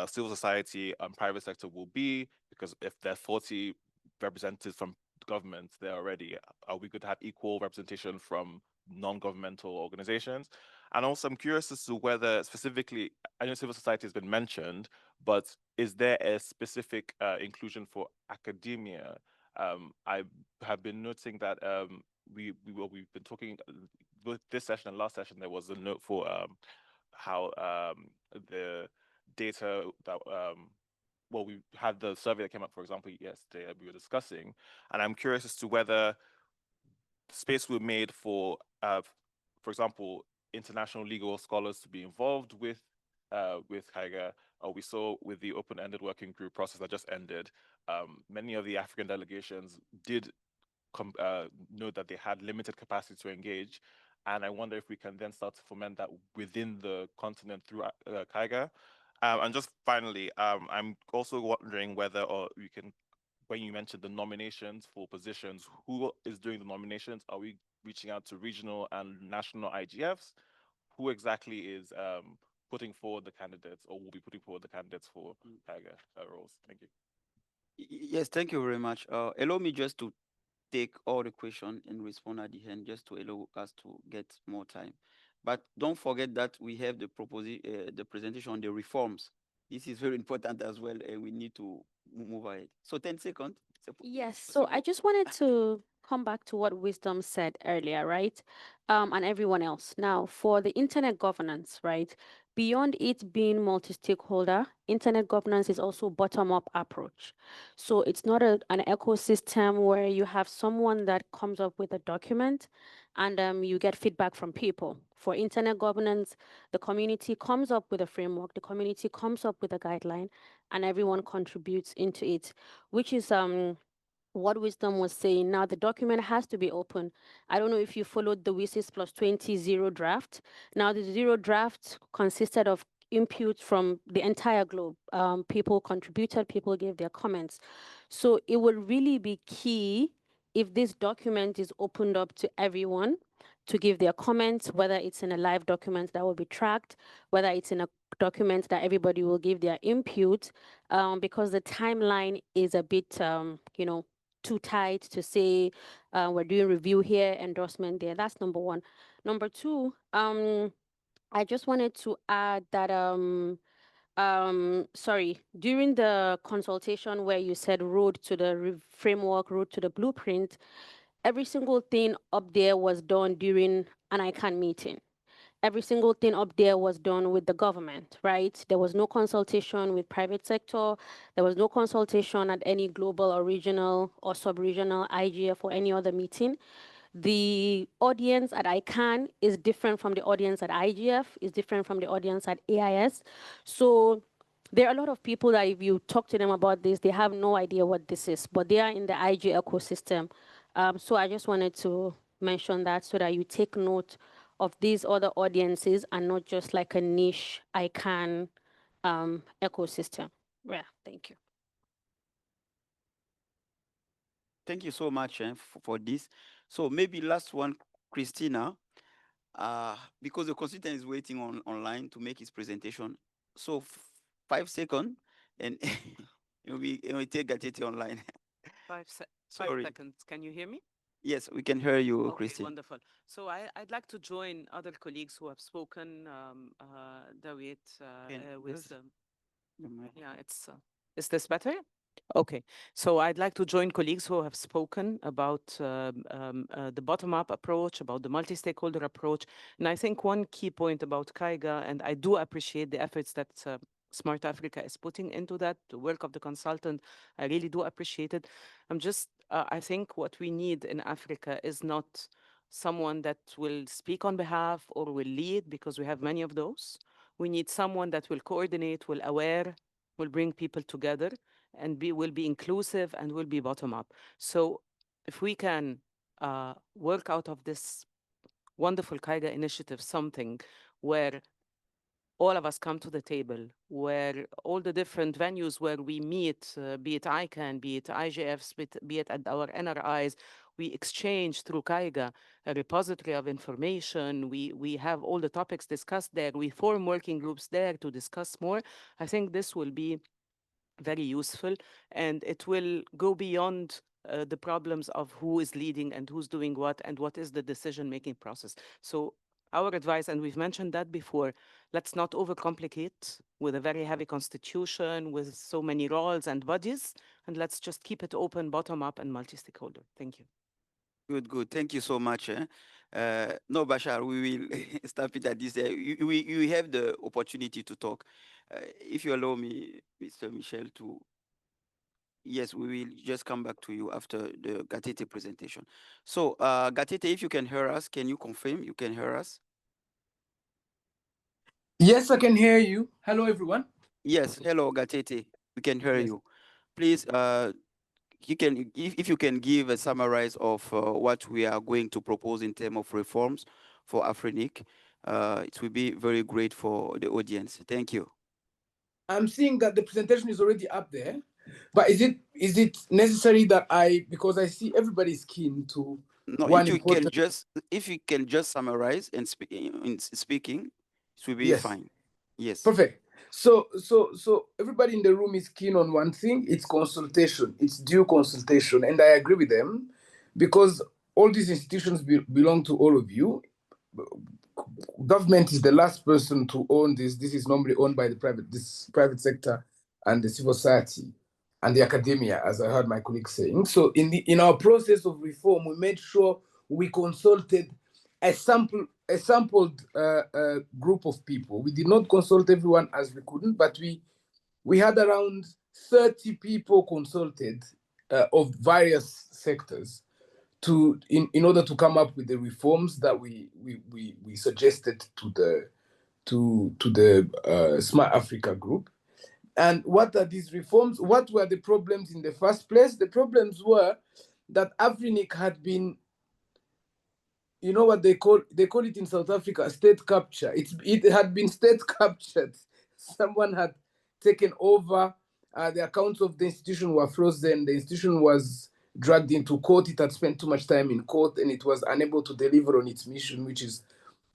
civil society and private sector will be? Because if there are 40 representatives from government there already, are we going to have equal representation from non-governmental organizations? And also, I'm curious as to whether specifically, I know civil society has been mentioned, but is there a specific inclusion for academia? I have been noting that we've been talking with this session and last session, there was a note for how the data that well, we had the survey that came up, for example, yesterday that we were discussing, and I'm curious as to whether space were made for example, international legal scholars to be involved with CAIGA. We saw with the open-ended working group process that just ended, many of the African delegations did know that they had limited capacity to engage, and I wonder if we can then start to foment that within the continent through CAIGA. And just finally, I'm also wondering whether, or you can, when you mentioned the nominations for positions, who is doing the nominations? Are we reaching out to regional and national IGFs? Who exactly is putting forward the candidates, or will be putting forward the candidates for CAIGA roles? Thank you. Yes, thank you very much. Allow me just to take all the questions and respond at the end, just to allow us to get more time. But don't forget that we have the presentation on the reforms. This is very important as well, and we need to move ahead. So 10 seconds. Yes, so I just wanted to come back to what Wisdom said earlier, right? And everyone else. Now, for the internet governance, right? Beyond it being multi-stakeholder, internet governance is also bottom-up approach. So it's not an ecosystem where you have someone that comes up with a document and you get feedback from people. For internet governance, the community comes up with a framework, the community comes up with a guideline, and everyone contributes into it, which is what Wisdom was saying. Now the document has to be open. I don't know if you followed the WSIS plus 20 zero draft. Now the zero draft consisted of input from the entire globe. People contributed, people gave their comments. So it would really be key if this document is opened up to everyone to give their comments, whether it's in a live document that will be tracked, whether it's in a document that everybody will give their input, because the timeline is a bit, too tight to say we're doing review here, endorsement there. That's number one. Number two, I just wanted to add that sorry, during the consultation where you said road to the framework, road to the blueprint, every single thing up there was done during an ICANN meeting. Every single thing up there was done with the government, right? There was no consultation with private sector. There was no consultation at any global or regional or sub-regional IGF or any other meeting. The audience at ICANN is different from the audience at IGF, is different from the audience at AIS. So there are a lot of people that if you talk to them about this, they have no idea what this is, but they are in the IG ecosystem. So I just wanted to mention that so that you take note of these other audiences and not just like a niche ICANN ecosystem. Yeah, thank you. Thank you so much for this. So maybe last one, Christina, because the consultant is waiting online to make his presentation. So 5 seconds, and it will take Gatete online. 5 Sorry. seconds. Can you hear me? Yes, we can hear you, Okay, Christine. wonderful. So I'd like to join other colleagues who have spoken, Dawit, with, yeah, is this better? Okay, so I'd like to join colleagues who have spoken about the bottom-up approach, about the multi-stakeholder approach. And I think one key point about CAIGA, and I do appreciate the efforts that Smart Africa is putting into that, the work of the consultant, I really do appreciate it. I think what we need in Africa is not someone that will speak on behalf or will lead, because we have many of those. We need someone that will coordinate, will aware, will bring people together, and will be inclusive and will be bottom up. So if we can work out of this wonderful CAIGA initiative something where all of us come to the table, where all the different venues where we meet, be it ICANN, be it IGFs, be it at our NRIs, we exchange through CAIGA a repository of information. We have all the topics discussed there. We form working groups there to discuss more. I think this will be very useful, and it will go beyond the problems of who is leading and who's doing what and what is the decision-making process. So our advice, and we've mentioned that before, let's not overcomplicate with a very heavy constitution, with so many roles and bodies, and let's just keep it open, bottom-up, and multi-stakeholder. Thank you. Good. Thank you so much. No, Bashar, we will stop it at this. We have the opportunity to talk. If you allow me, Mr. Michel, to yes, we will just come back to you after the Gatete presentation. So, Gatete, if you can hear us, can you confirm you can hear us? Yes, I can hear you. Hello, everyone. Yes, hello, Gatete. We can hear you. Please, if you can give a summary of what we are going to propose in terms of reforms for Afrinic, it will be very great for the audience. Thank you. I'm seeing that the presentation is already up there, but is it necessary that because I see everybody's keen to no, one if you can just summarize and speaking, it will be fine. Yes. Perfect. So everybody in the room is keen on one thing. It's consultation. It's due consultation, and I agree with them, because all these institutions belong to all of you. Government is the last person to own this. This is normally owned by the private sector and the civil society. and the academia, as I heard my colleague saying. So in our process of reform, we made sure we consulted a sampled group of people. We did not consult everyone as we couldn't, but we had around 30 people consulted of various sectors in order to come up with the reforms that we suggested to the Smart Africa group. And what are these reforms? What were the problems in the first place? The problems were that Afrinic had been, you know what they call it in South Africa, state capture. It had been state captured. Someone had taken over. The accounts of the institution were frozen. The institution was dragged into court. It had spent too much time in court, and it was unable to deliver on its mission, which is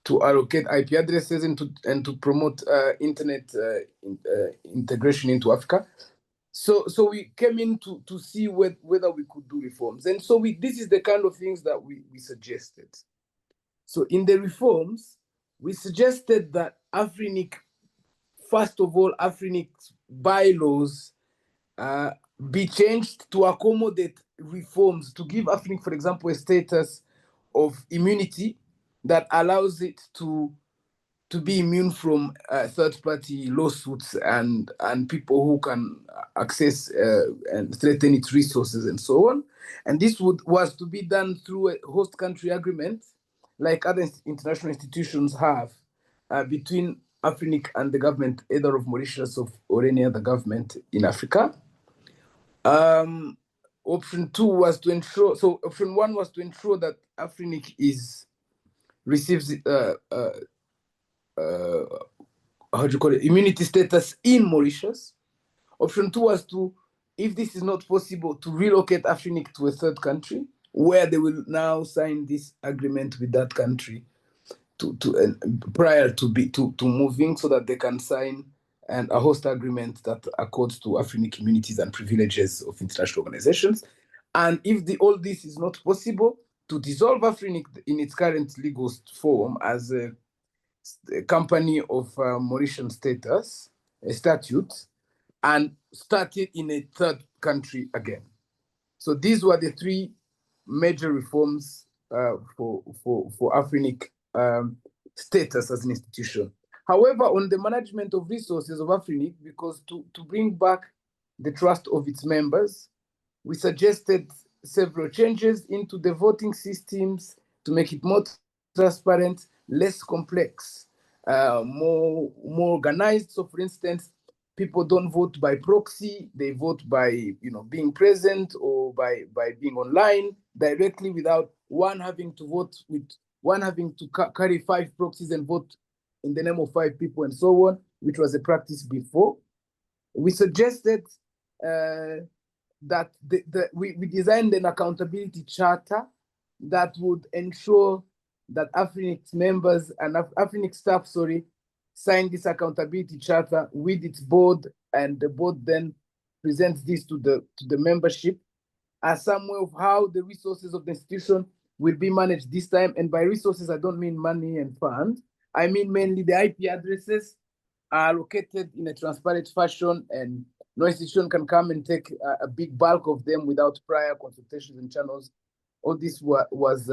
to allocate IP addresses and to promote internet integration into Africa. So we came in to see whether we could do reforms. And so this is the kind of things that we suggested. So in the reforms, we suggested that Afrinic, first of all, Afrinic's bylaws be changed to accommodate reforms, to give Afrinic, for example, a status of immunity that allows it to be immune from third-party lawsuits and people who can access and threaten its resources and so on. And this was to be done through a host country agreement, like other international institutions have, between Afrinic and the government, either of Mauritius or any other government in Africa. Option 2 was to ensure, so option 1 was to ensure that Afrinic receives how do you call it, immunity status in Mauritius. Option 2 was to, if this is not possible, to relocate Afrinic to a third country where they will now sign this agreement with that country prior to moving, so that they can sign a host agreement that accords to Afrinic communities and privileges of international organizations. And if all this is not possible, to dissolve Afrinic in its current legal form as a company of Mauritian status, a statute, and start it in a third country again. So these were the 3 major reforms for Afrinic status as an institution. However, on the management of resources of Afrinic, because to bring back the trust of its members, we suggested several changes into the voting systems to make it more transparent, less complex, more organized. So, for instance, people don't vote by proxy; they vote by being present or by being online directly, without one having to vote with one having to carry 5 proxies and vote in the name of 5 people and so on, which was a practice before. We suggested that we designed an accountability charter that would ensure that Afrinic members and Afrinic staff, sign this accountability charter with its board, and the board then presents this to the membership as some way of how the resources of the institution will be managed this time. And by resources, I don't mean money and funds. I mean mainly the IP addresses are allocated in a transparent fashion, and no institution can come and take a big bulk of them without prior consultations and channels. All this was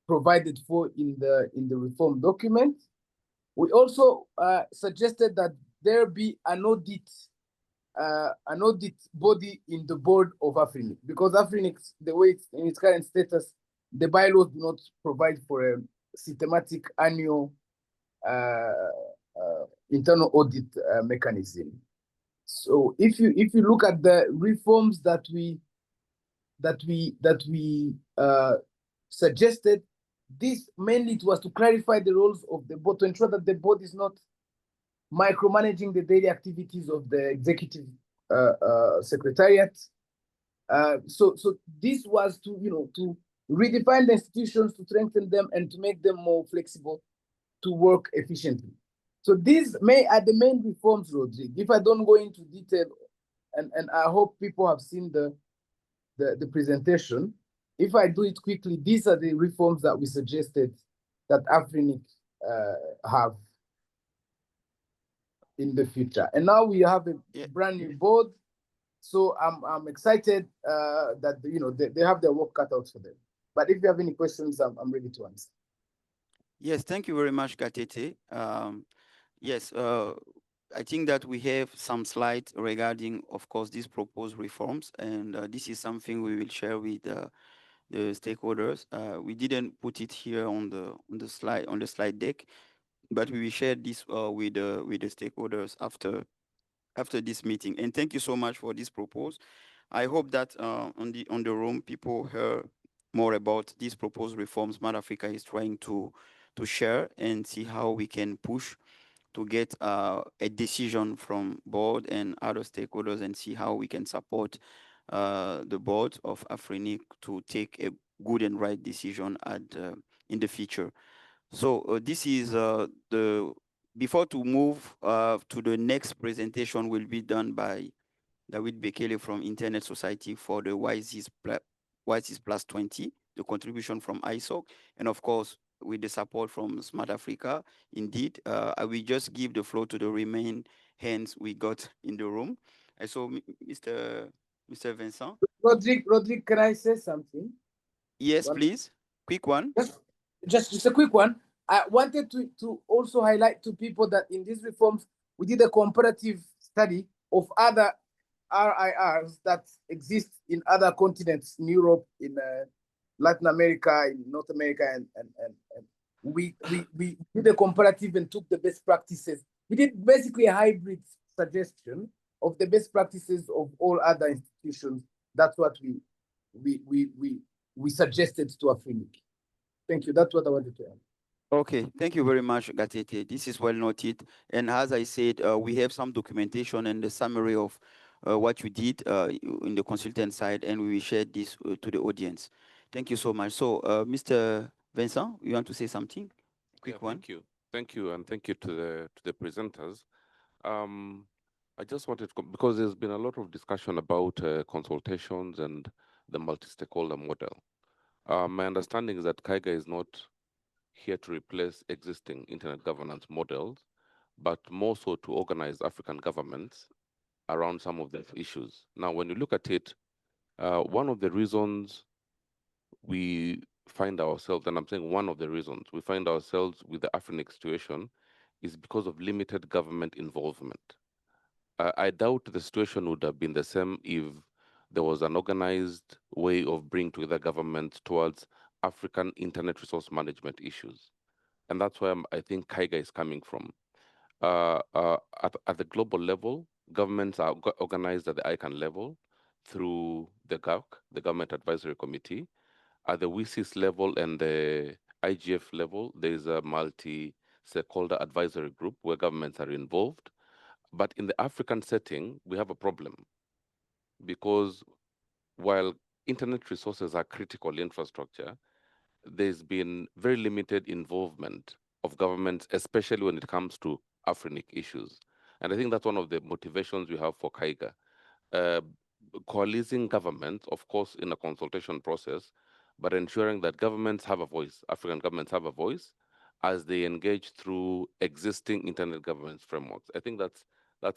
provided for in the reform document. We also suggested that there be an audit body in the board of Afrinic, because Afrinic, the way it's in its current status, the bylaws do not provide for a systematic annual internal audit mechanism. So if you look at the reforms that we suggested, this mainly was to clarify the roles of the board, to ensure that the board is not micromanaging the daily activities of the executive secretariat. So this was to redefine the institutions, to strengthen them, and to make them more flexible to work efficiently. So these are the main reforms, Rodrigue. If I don't go into detail, and I hope people have seen the presentation, if I do it quickly, these are the reforms that we suggested that Afrinic have in the future. And now we have a brand new board. So I'm excited that they have their work cut out for them. But if you have any questions, I'm ready to answer. Yes, thank you very much, Gatete. Yes, I think that we have some slides regarding, of course, these proposed reforms, and this is something we will share with the stakeholders. We didn't put it here on the slide deck, but we will share this with the stakeholders after this meeting. And thank you so much for this proposal. I hope that on the room people hear more about these proposed reforms Smart Africa is trying to share and see how we can push to get a decision from board and other stakeholders and see how we can support the board of Afrinic to take a good and right decision in the future. So this is the before to move to the next presentation will be done by David Bekele from Internet Society for the YSIS Plus 20, the contribution from ISOC, and of course, with the support from Smart Africa. Indeed, I will just give the floor to the remaining hands we got in the room. And so, Mr. Vincent. Rodrigue, can I say something? Yes, please. Quick one. Just a quick one. I wanted to also highlight to people that in these reforms, we did a comparative study of other RIRs that exist in other continents, in Europe, in Latin America, in North America, and we did a comparative and took the best practices. We did basically a hybrid suggestion of the best practices of all other institutions. That's what we suggested to Afrinic. Thank you. That's what I wanted to add. Okay, thank you very much, Gatete. This is well noted. And as I said, we have some documentation and the summary of what you did in the consultant side, and we will share this to the audience. Thank you so much. So, Mr. Vincent, you want to say something? Quick one. Thank you, and thank you to the presenters. I just wanted to, because there's been a lot of discussion about consultations and the multi-stakeholder model. My understanding is that CAIGA is not here to replace existing internet governance models, but more so to organize African governments around some of the issues. Now, when you look at it, one of the reasons we find ourselves, and I'm saying one of the reasons we find ourselves with the African situation is because of limited government involvement. I doubt the situation would have been the same if there was an organized way of bringing together government towards African internet resource management issues. And that's where I think CAIGA is coming from. At the global level, governments are organized at the ICANN level through the GAC, the Government Advisory Committee. At the WSIS level and the IGF level, there is a multi-stakeholder advisory group where governments are involved. But in the African setting, we have a problem because while internet resources are critical infrastructure, there's been very limited involvement of governments, especially when it comes to African issues. And I think that's one of the motivations we have for CAIGA. Coalescing governments, of course, in a consultation process, but ensuring that governments have a voice, African governments have a voice as they engage through existing internet governance frameworks. I think that's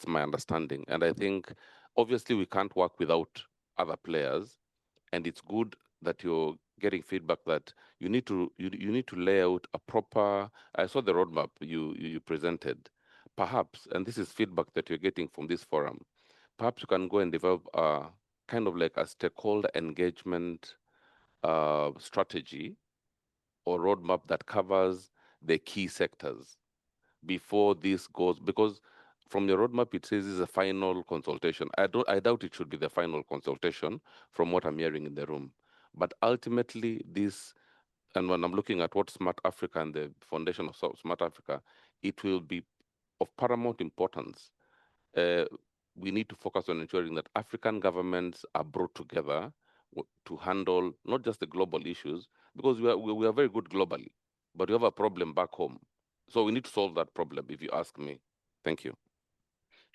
my understanding. And I think, obviously, we can't work without other players. And it's good that you're getting feedback that you need to lay out a proper. I saw the roadmap you presented. Perhaps, and this is feedback that you're getting from this forum, perhaps you can go and develop a kind of like a stakeholder engagement strategy or roadmap that covers the key sectors before this goes, because from the roadmap it says it's a final consultation. I doubt it should be the final consultation from what I'm hearing in the room. But ultimately this, and when I'm looking at what Smart Africa and the foundation of Smart Africa, it will be of paramount importance. We need to focus on ensuring that African governments are brought together to handle not just the global issues, because we are very good globally, but we have a problem back home. So we need to solve that problem, if you ask me. Thank you.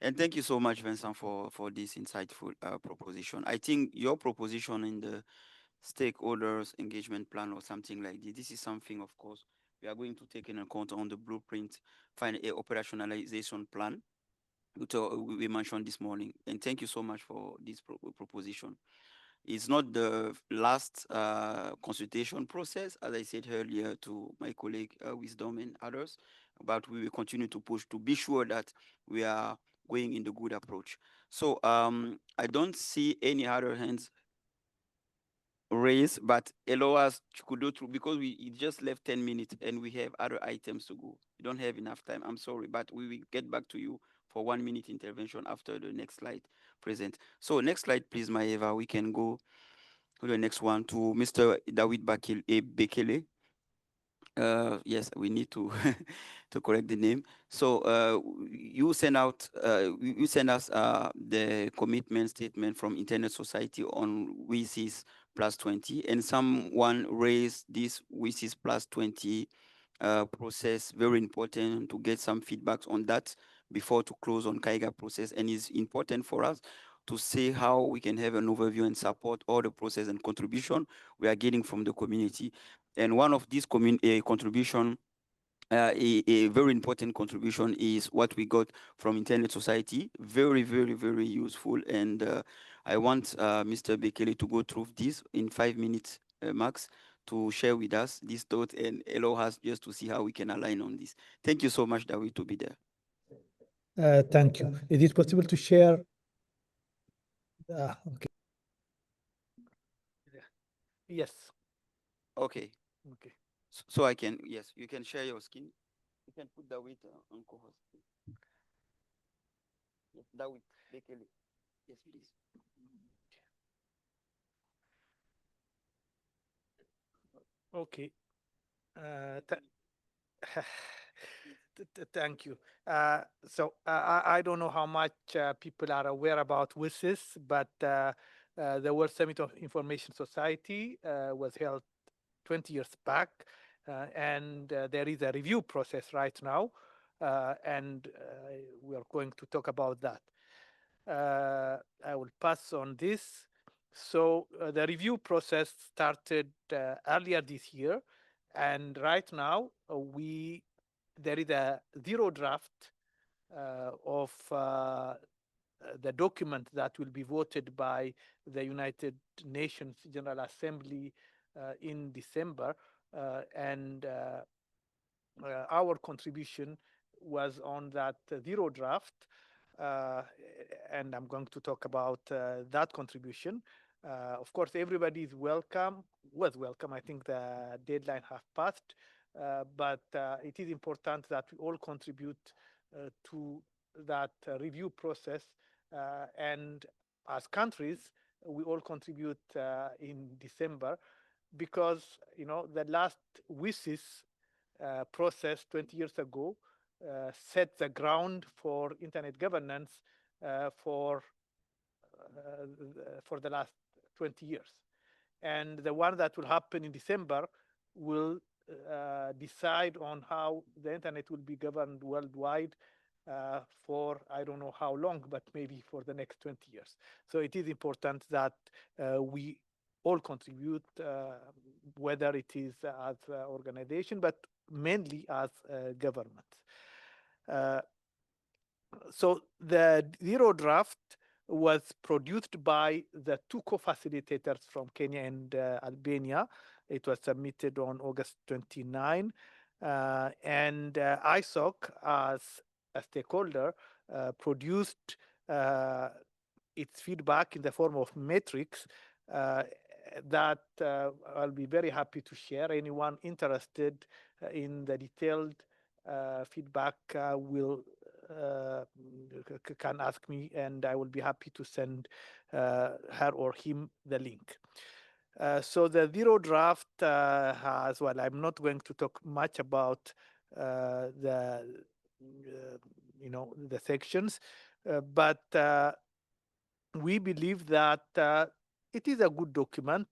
And thank you so much, Vincent, for this insightful proposition. I think your proposition in the stakeholders engagement plan or something like this is something, of course, we are going to take in account on the blueprint, find a operationalization plan which we mentioned this morning. And thank you so much for this proposition. It's not the last consultation process, as I said earlier to my colleague Wisdom and others, but we will continue to push to be sure that we are going in the good approach. So I don't see any other hands raised, but allow us to go through because we just left 10 minutes and we have other items to go. We don't have enough time. I'm sorry, but we will get back to you for 1 minute intervention after the next slide present. So next slide, please, Maeva. We can go to the next one to Mr. David Bekele. Yes, we need to to correct the name. So you send us the commitment statement from Internet Society on WSIS plus 20, and someone raised this WSIS plus 20 process. Very important to get some feedbacks on that before to close on CAIGA process, and it's important for us to see how we can have an overview and support all the process and contribution we are getting from the community. And one of these contribution, a very important contribution is what we got from Internet Society. Very, very, very useful. And I want Mr. Bekele to go through this in 5 minutes max to share with us this thought and allow us just to see how we can align on this. Thank you so much, David, to be there. Thank you. Is it possible to share? Okay. Yes. Okay. Okay. So I can, yes, you can share your screen. You can put David on co-host. Yes, David Bekele. Yes, please. Okay. Thank you. So I don't know how much people are aware about WSIS, but the World Summit of Information Society was held 20 years back, and there is a review process right now, and we are going to talk about that. I will pass on this. So the review process started earlier this year, and right now there is a zero draft of the document that will be voted by the United Nations General Assembly in December, and our contribution was on that zero draft, and I'm going to talk about that contribution. Of course, everybody is was welcome. I think the deadline has passed, but it is important that we all contribute to that review process, and as countries, we all contribute in December, because the last WSIS process 20 years ago set the ground for internet governance for the last 20 years. And the one that will happen in December will decide on how the internet will be governed worldwide for I don't know how long, but maybe for the next 20 years. So it is important that we all contribute, whether it is as an organization, but mainly as government. So the zero draft was produced by the two co-facilitators from Kenya and Albania. It was submitted on August 29, and ISOC, as a stakeholder, produced its feedback in the form of metrics that I'll be very happy to share. Anyone interested in the detailed feedback can ask me, and I will be happy to send her or him the link. So the zero draft has, well, I'm not going to talk much about the sections, but we believe that it is a good document.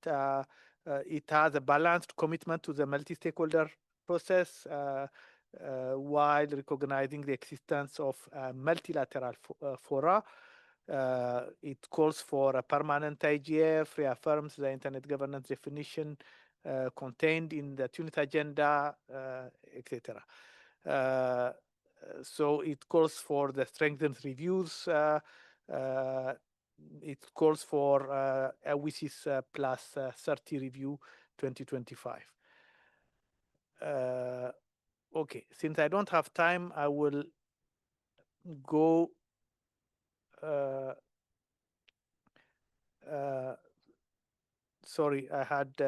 It has a balanced commitment to the multi-stakeholder process, while recognizing the existence of multilateral fora. It calls for a permanent IGF, reaffirms the internet governance definition contained in the Tunis agenda, etc. So it calls for the strengthened reviews. It calls for a WSIS plus 30 review 2025. Okay, since I don't have time, I will go sorry, I had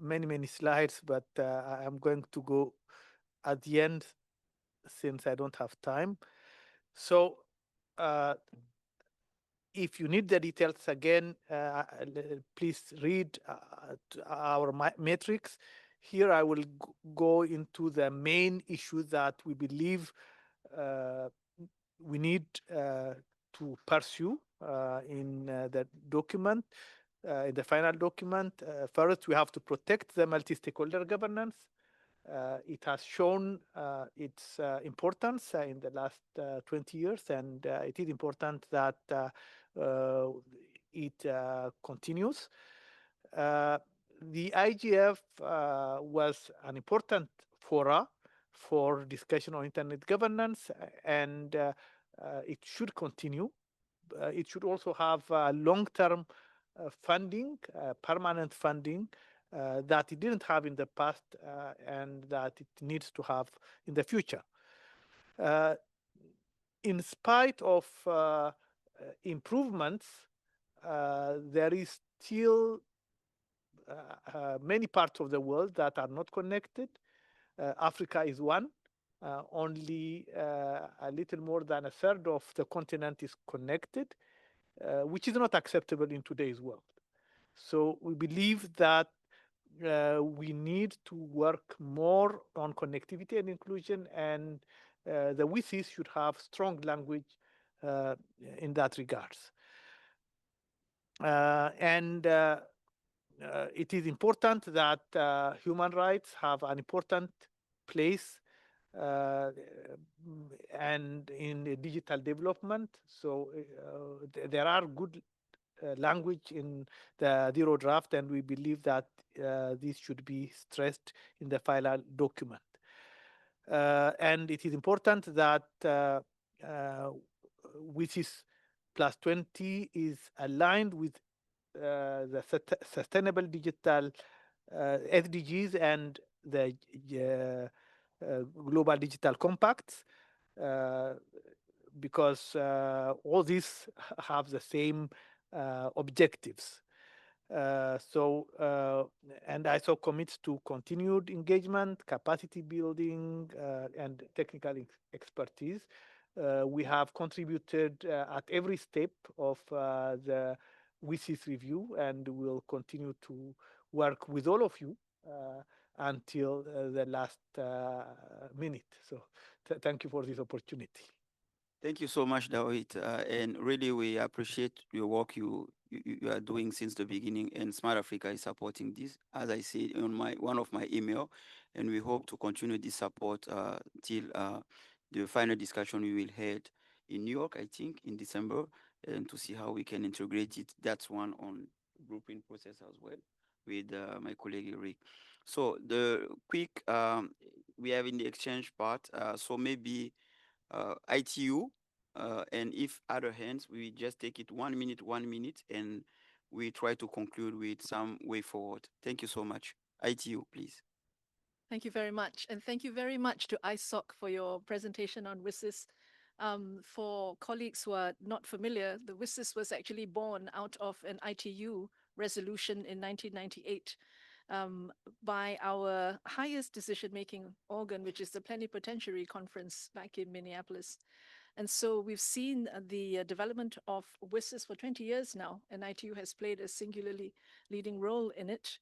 many slides, but I'm going to go at the end since I don't have time. So if you need the details again, please read our metrics. Here I will go into the main issue that we believe we need to pursue in the document, in the final document. First, we have to protect the multi-stakeholder governance. It has shown its importance in the last 20 years, and it is important that it continues. The IGF was an important fora for discussion on internet governance, and it should continue. It should also have long-term funding, permanent funding, that it didn't have in the past and that it needs to have in the future. In spite of improvements, there is still many parts of the world that are not connected. Africa is one. Only a little more than a third of the continent is connected, which is not acceptable in today's world. So we believe that we need to work more on connectivity and inclusion, and the WSIS should have strong language in that regards. And it is important that human rights have an important place and in digital development. So there are good language in the zero draft, and we believe that this should be stressed in the final document. And it is important that WSIS plus 20 is aligned with the sustainable digital SDGs and the global digital compacts, because all these have the same objectives. And ISO commits to continued engagement, capacity building, and technical expertise. We have contributed at every step of the WSIS review, and will continue to work with all of you until the last minute. So thank you for this opportunity. Thank you so much, Dawit. And really, we appreciate your work you are doing since the beginning. And Smart Africa is supporting this, as I said on one of my email. And we hope to continue this support till the final discussion we will have in New York, I think, in December, and to see how we can integrate it. That's one on grouping process as well with my colleague Rick. So the quick, we have in the exchange part. So maybe ITU, and if other hands, we just take it 1 minute, and we try to conclude with some way forward. Thank you so much. ITU, please. Thank you very much. And thank you very much to ISOC for your presentation on WSIS. For colleagues who are not familiar, the WSIS was actually born out of an ITU resolution in 1998 by our highest decision-making organ, which is the Plenipotentiary Conference back in Minneapolis. And so we've seen the development of WSIS for 20 years now, and ITU has played a singularly leading role in it.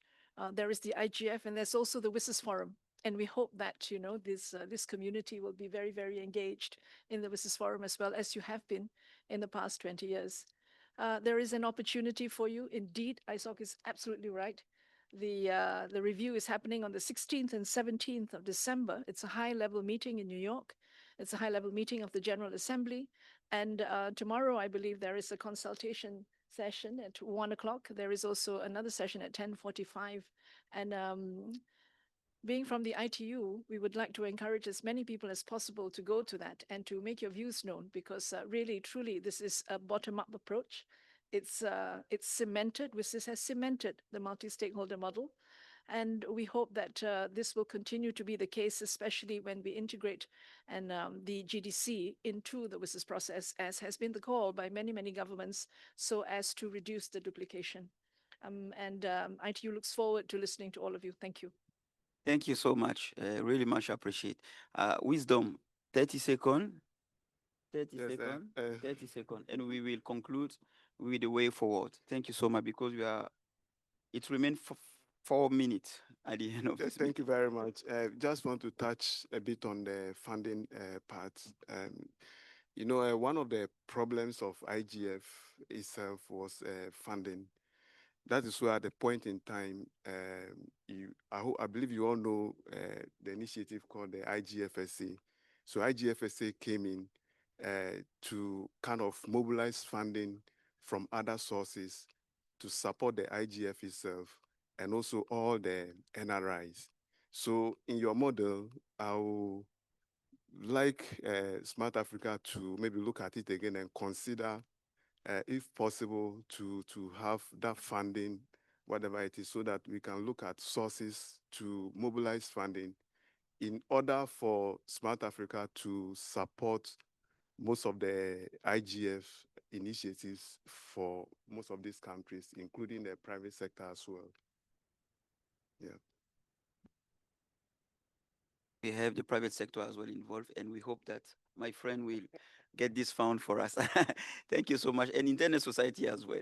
There is the IGF, and there's also the WSIS Forum. And we hope that, you know, this community will be very engaged in the WSIS Forum as well, as you have been in the past 20 years. There is an opportunity for you. Indeed, ISOC is absolutely right. The review is happening on the 16th and 17th of December. It's a high-level meeting in New York. It's a high-level meeting of the General Assembly. And tomorrow, I believe, there is a consultation session at 1 o'clock. There is also another session at 10:45. And being from the ITU, we would like to encourage as many people as possible to go to that and to make your views known, because really, truly, this is a bottom-up approach. It's cemented, WSIS has cemented the multi-stakeholder model. And we hope that this will continue to be the case, especially when we integrate the GDC into the WSIS process, as has been the call by many, many governments, so as to reduce the duplication. ITU looks forward to listening to all of you. Thank you. Thank you so much. Really much appreciate. Wisdom, 30 seconds. 30 Yes, seconds. 30 seconds. And we will conclude with the way forward. Thank you so much, because it remains for 4 minutes at the end of this Thank meeting. you very much. Just want to touch a bit on the funding part. One of the problems of IGF itself was funding. That is why at the point in time, I believe you all know the initiative called the IGFSA. So IGFSA came in to kind of mobilize funding from other sources to support the IGF itself and also all the NRIs. So in your model, I would like Smart Africa to maybe look at it again and consider, if possible, to have that funding, whatever it is, so that we can look at sources to mobilize funding in order for Smart Africa to support most of the IGF initiatives for most of these countries, including the private sector as well. Yeah. We have the private sector as well involved, and we hope that my friend will get this found for us. Thank you so much. And internet society as well.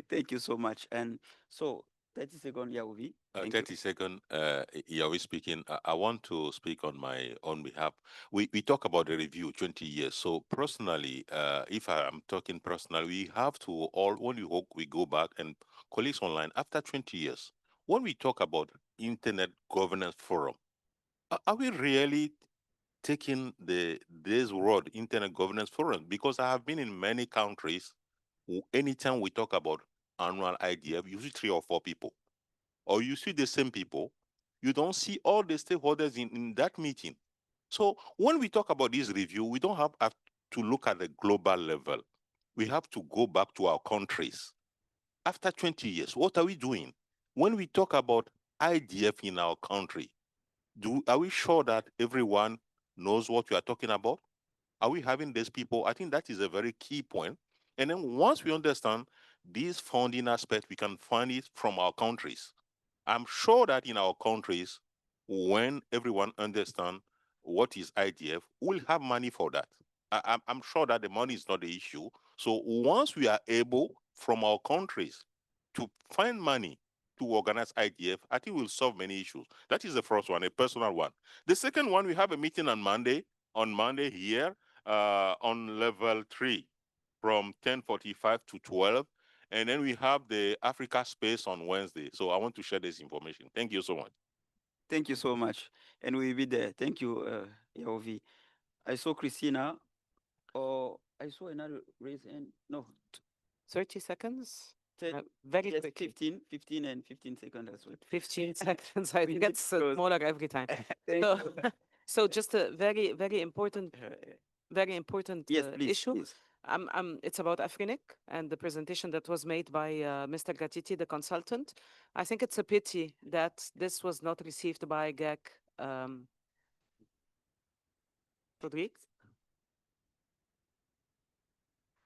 Thank you so much. And so 30 seconds, Yaovi. 30 seconds, Yawi speaking. I want to speak on my own behalf. We talk about the review 20 years. So personally, if I'm talking personally, we have to all, when we go back and colleagues online, after 20 years, when we talk about Internet Governance Forum, are we really taking this word Internet Governance Forum? Because I have been in many countries, anytime we talk about annual IDF, usually 3 or 4 people, or you see the same people, you don't see all the stakeholders in that meeting. So when we talk about this review, we don't have to look at the global level. We have to go back to our countries. After 20 years, what are we doing? When we talk about IDF in our country, are we sure that everyone knows what we are talking about? Are we having these people? I think that is a very key point. And then once we understand this funding aspect, we can find it from our countries. I'm sure that in our countries, when everyone understands what is IDF, we'll have money for that. I'm sure that the money is not the issue. So once we are able from our countries to find money to organize IDF, I think we'll solve many issues. That is the first one, a personal one. The second one, we have a meeting on Monday here on level 3 from 10:45 to 12. And then we have the Africa space on Wednesday. So I want to share this information. Thank you so much. Thank you so much. And we'll be there. Thank you, Yaovi. I saw Christina, or I saw another raise hand. No. 30 seconds? Very quick. 15 and 15 seconds as well. 15 seconds. I think it's smaller every time. So just a very, very important yes, please, issue. Please. It's about Afrinic and the presentation that was made by Mr. Gatiti, the consultant. I think it's a pity that this was not received by GAC. Rodriguez?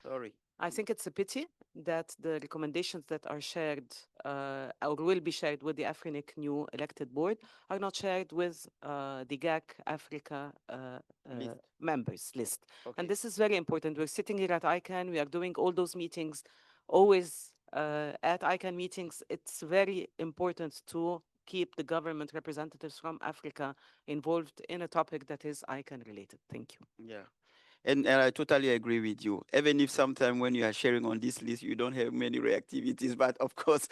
Sorry. I think it's a pity that the recommendations that are shared or will be shared with the Afrinic new elected board are not shared with the GAC Africa members list. Okay. And this is very important. We're sitting here at ICANN. We are doing all those meetings, always at ICANN meetings. It's very important to keep the government representatives from Africa involved in a topic that is ICANN related. Thank you. Yeah. And I totally agree with you. Even if sometimes when you are sharing on this list, you don't have many reactivities, but of course,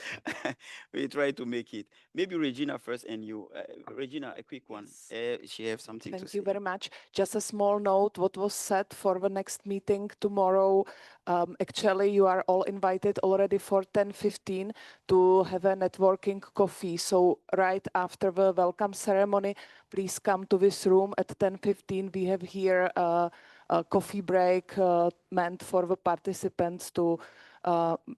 we try to make it. Maybe Regina first and you. Regina, a quick one. She has something to say. Thank you very much. Just a small note, what was said for the next meeting tomorrow. Actually, you are all invited already for 10:15 to have a networking coffee. So right after the welcome ceremony, please come to this room at 10:15. We have here a coffee break meant for the participants to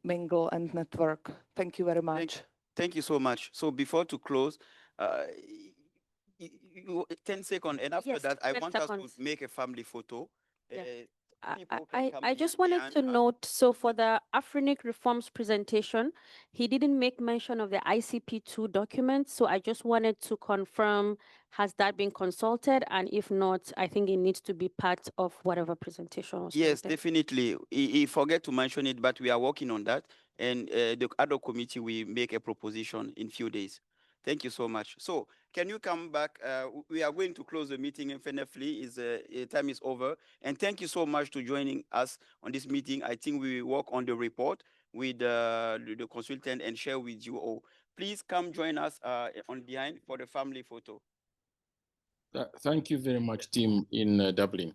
mingle and network. Thank you very much. Thank you so much. So before to close, 10 seconds, and after that, I want us to make a family photo. I just wanted to note, so for the Afrinic reforms presentation, he didn't make mention of the ICP2 document. So I just wanted to confirm, has that been consulted? And if not, I think it needs to be part of whatever presentation was Yes, presented. definitely. He forget to mention it, but we are working on that. And the other committee will make a proposition in few days. Thank you so much. So can you come back? We are going to close the meeting infinitely. Time is over. And thank you so much to joining us on this meeting. I think we will work on the report with the consultant and share with you all. Please come join us on behind for the family photo. Thank you very much, team in Dublin.